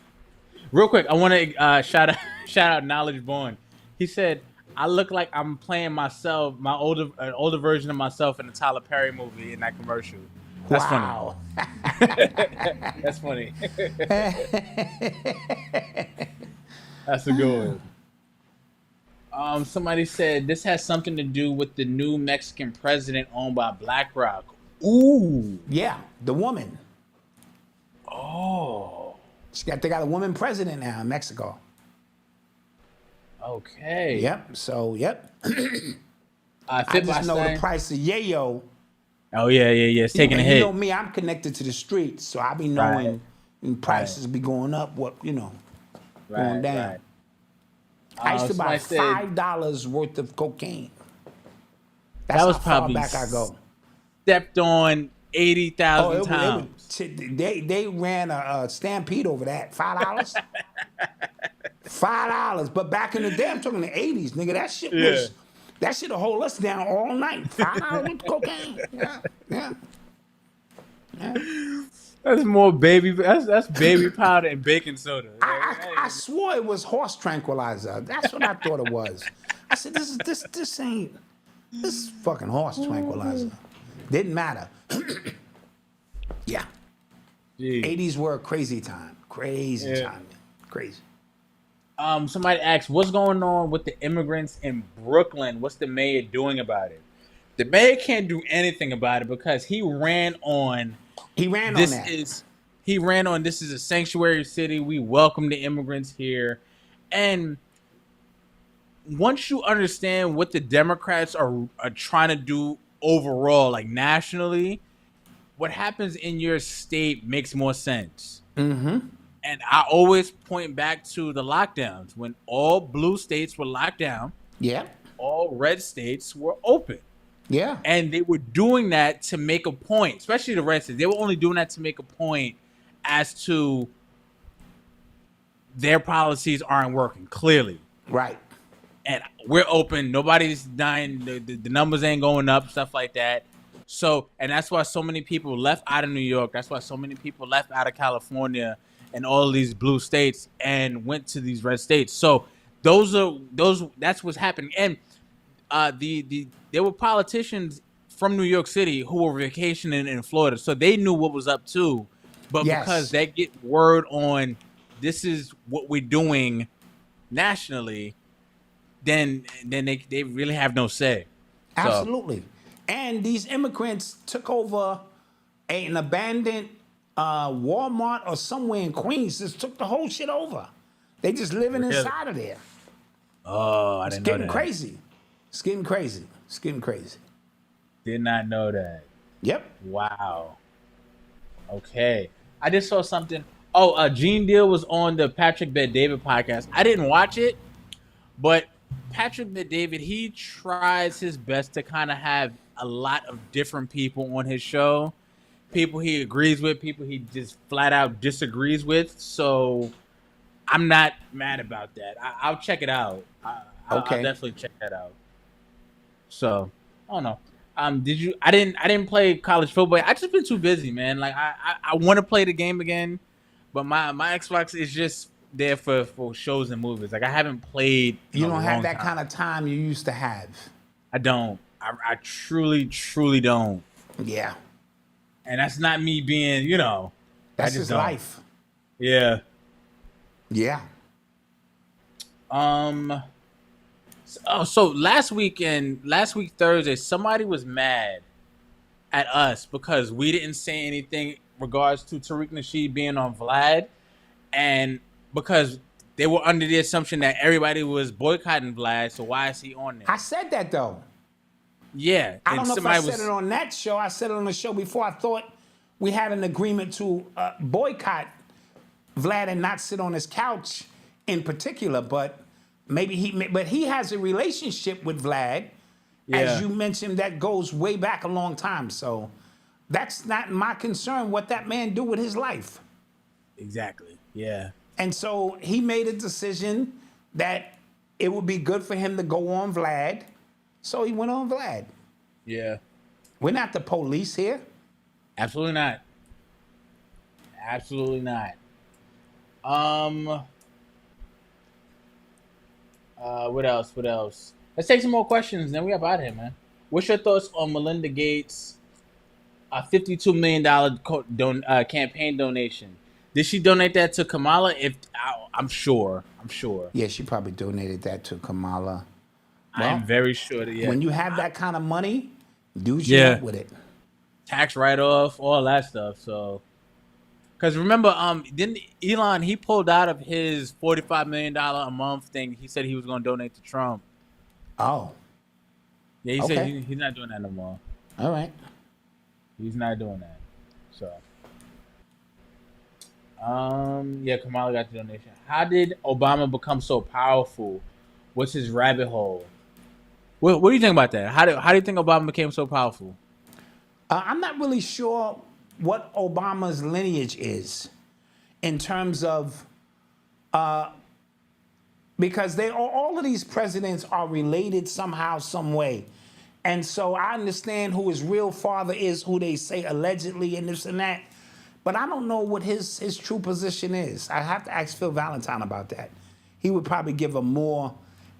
Real quick, I want to shout out Knowledge Born. He said, I look like I'm playing myself, an older version of myself in the Tyler Perry movie in that commercial. That's funny. That's funny. That's a good one. Somebody said this has something to do with the new Mexican president owned by BlackRock. Ooh. Yeah, the woman. Oh. They got a woman president now in Mexico. Okay. Yep. So, yep. I just know the price of yayo. Oh, yeah. It's taking a hit. You know me, I'm connected to the streets, so I be knowing prices be going up, going down. Right. I used to buy $5 worth of cocaine. That was probably how far back I go. Stepped on 80,000 times. They ran a stampede over that. $5? $5. But back in the day, I'm talking the 80s, nigga, that shit was... That shit'll hold us down all night. $5 with cocaine. Yeah. That's more baby. That's baby powder and baking soda. I swore it was horse tranquilizer. That's what I thought it was. I said, this is fucking horse tranquilizer. Didn't matter. Yeah. Jeez. 80s were a crazy time. Crazy time, man. Crazy. Somebody asked, what's going on with the immigrants in Brooklyn? What's the mayor doing about it? The mayor can't do anything about it because he ran on this is a sanctuary city. We welcome the immigrants here. And once you understand what the Democrats are trying to do overall, like nationally, what happens in your state makes more sense. Mm-hmm. And I always point back to the lockdowns. When all blue states were locked down, all red states were open. Yeah. And they were doing that to make a point, especially the red states. They were only doing that to make a point as to their policies aren't working, clearly. Right. And we're open. Nobody's dying. The numbers ain't going up, stuff like that. So, and that's why so many people left out of New York. That's why so many people left out of California and all of these blue states and went to these red states. So that's what's happening. And there were politicians from New York City who were vacationing in Florida, so they knew what was up too. But because they get word on this is what we're doing nationally, then they really have no say. Absolutely. And these immigrants took over an abandoned Walmart or somewhere in Queens. Just took the whole shit over. They just living inside of there. Oh, I didn't know that. It's getting crazy. It's getting crazy. It's getting crazy. Did not know that. Yep. Wow. Okay. I just saw something. Oh, Gene Deal was on the Patrick Bet-David podcast. I didn't watch it, but Patrick Bet-David, he tries his best to kind of have a lot of different people on his show. People he agrees with, people he just flat out disagrees with. So I'm not mad about that. I'll check it out. I'll definitely check that out. So I don't know. I didn't play college football. I just been too busy, man. Like I want to play the game again, but my Xbox is just there for shows and movies. Like I haven't played. You don't have that kind of time you used to have. I don't. I truly don't. Yeah. And that's not me being, That's his life. Yeah. Yeah. So last week Thursday, somebody was mad at us because we didn't say anything regards to Tariq Nasheed being on Vlad, and because they were under the assumption that everybody was boycotting Vlad. So why is he on there? I said that though. Yeah, I don't know if I said it on that show. I said it on the show before. I thought we had an agreement to boycott Vlad and not sit on his couch in particular, but maybe he has a relationship with Vlad, as you mentioned, that goes way back a long time. So that's not my concern what that man do with his life. Exactly. Yeah. And so he made a decision that it would be good for him to go on Vlad. So he went on Vlad. Yeah. We're not the police here. Absolutely not. Absolutely not. What else? Let's take some more questions, then we up out of here, man. What's your thoughts on Melinda Gates' $52 million campaign donation? Did she donate that to Kamala? I'm sure. Yeah, she probably donated that to Kamala. Well, I'm very sure that, yeah. When you have that kind of money, do what you want with it. Tax write-off, all that stuff. So, because remember, didn't Elon, he pulled out of his $45 million a month thing. He said he was going to donate to Trump. Oh. Yeah, he said he's not doing that no more. All right. He's not doing that. So, yeah, Kamala got the donation. How did Obama become so powerful? What's his rabbit hole? What do you think about that? How do you think Obama became so powerful? I'm not really sure what Obama's lineage is in terms of because all of these presidents are related somehow, some way. And so I understand who his real father is, who they say allegedly and this and that. But I don't know what his true position is. I have to ask Phil Valentine about that. He would probably give a more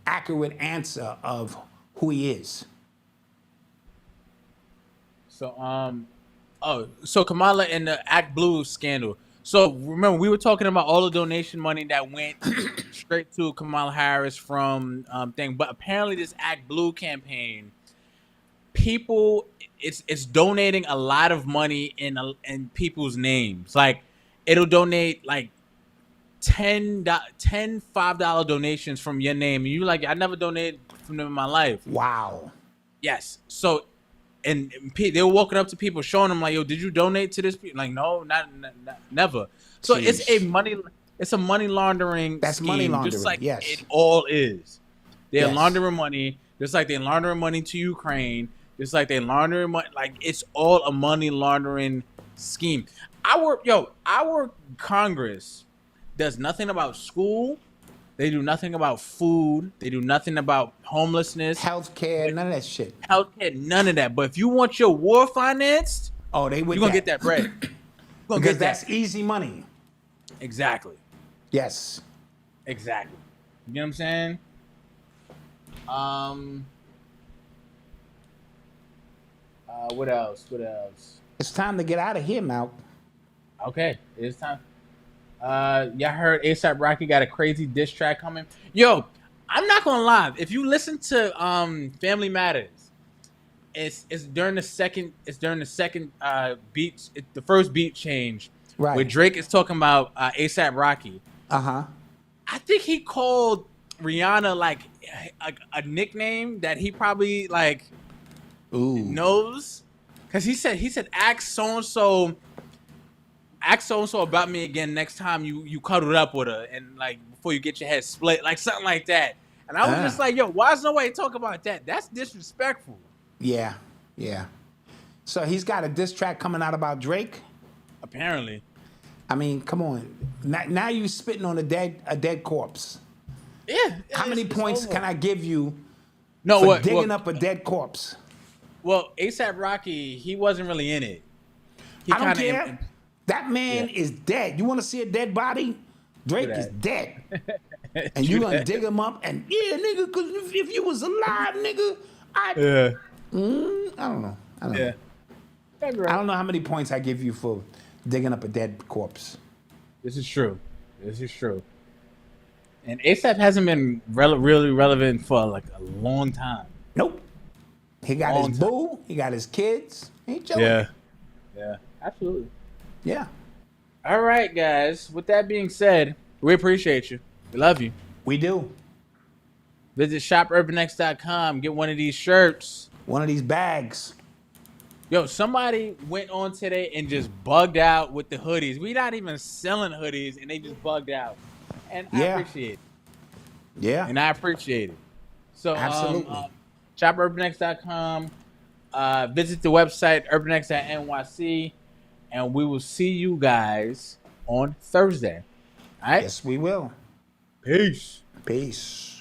accurate answer of who he is. So, so Kamala and the Act Blue scandal. So remember, we were talking about all the donation money that went straight to Kamala Harris from thing, but apparently this Act Blue campaign, people, it's donating a lot of money in people's names. Like it'll donate like $10 $5 donations from your name, and you like, I never donated from them in my life. Wow. Yes. So, and they were walking up to people, showing them like, "Yo, did you donate to this?" Like, no, not never. So Jeez. it's a money laundering. That's scheme, money laundering. just like yes. it all is. They're Yes. laundering money, just like they're laundering money to Ukraine. Just like they're laundering money. Like it's all a money laundering scheme. Our Congress does nothing about school. They do nothing about food. They do nothing about homelessness. Healthcare, none of that shit. Healthcare, none of that. But if you want your war financed, you're gonna get that bread. Because that's easy money. Exactly. Yes. Exactly. You know what I'm saying? What else? It's time to get out of here, Mal. Okay, it's time. Y'all heard A$AP Rocky got a crazy diss track coming. Yo, I'm not gonna lie. If you listen to Family Matters, it's during the second beat, the first beat change, right, where Drake is talking about A$AP Rocky. Uh-huh. I think he called Rihanna like a nickname that he probably like knows? Because he said ask so and so about me again next time you cuddled up with her and like before you get your head split, like something like that. And I was just like, yo, why is nobody talk about that? That's disrespectful. Yeah. So he's got a diss track coming out about Drake. Apparently. I mean, come on. Now you spitting on a dead corpse. Yeah. How many points can I give you for for digging up a dead corpse? Well, A$AP Rocky, he wasn't really in it. I don't care. That man is dead. You want to see a dead body? Drake is dead. And you gonna dig him up and nigga, because if you was alive, nigga, I don't know. Yeah. I don't know how many points I give you for digging up a dead corpse. This is true. And A$AP hasn't been really relevant for like a long time. Nope. He got his boo. He got his kids. He chilling. Yeah. Absolutely. Yeah. All right, guys. With that being said, we appreciate you. We love you. We do. Visit shopurbanx.com. Get one of these shirts. One of these bags. Yo, somebody went on today and just bugged out with the hoodies. We not even selling hoodies, and they just bugged out. And I appreciate it. Yeah. And I appreciate it. So, absolutely. shopurbanx.com. Visit the website, urbanx.nyc. And we will see you guys on Thursday. All right? Yes, we will. Peace. Peace.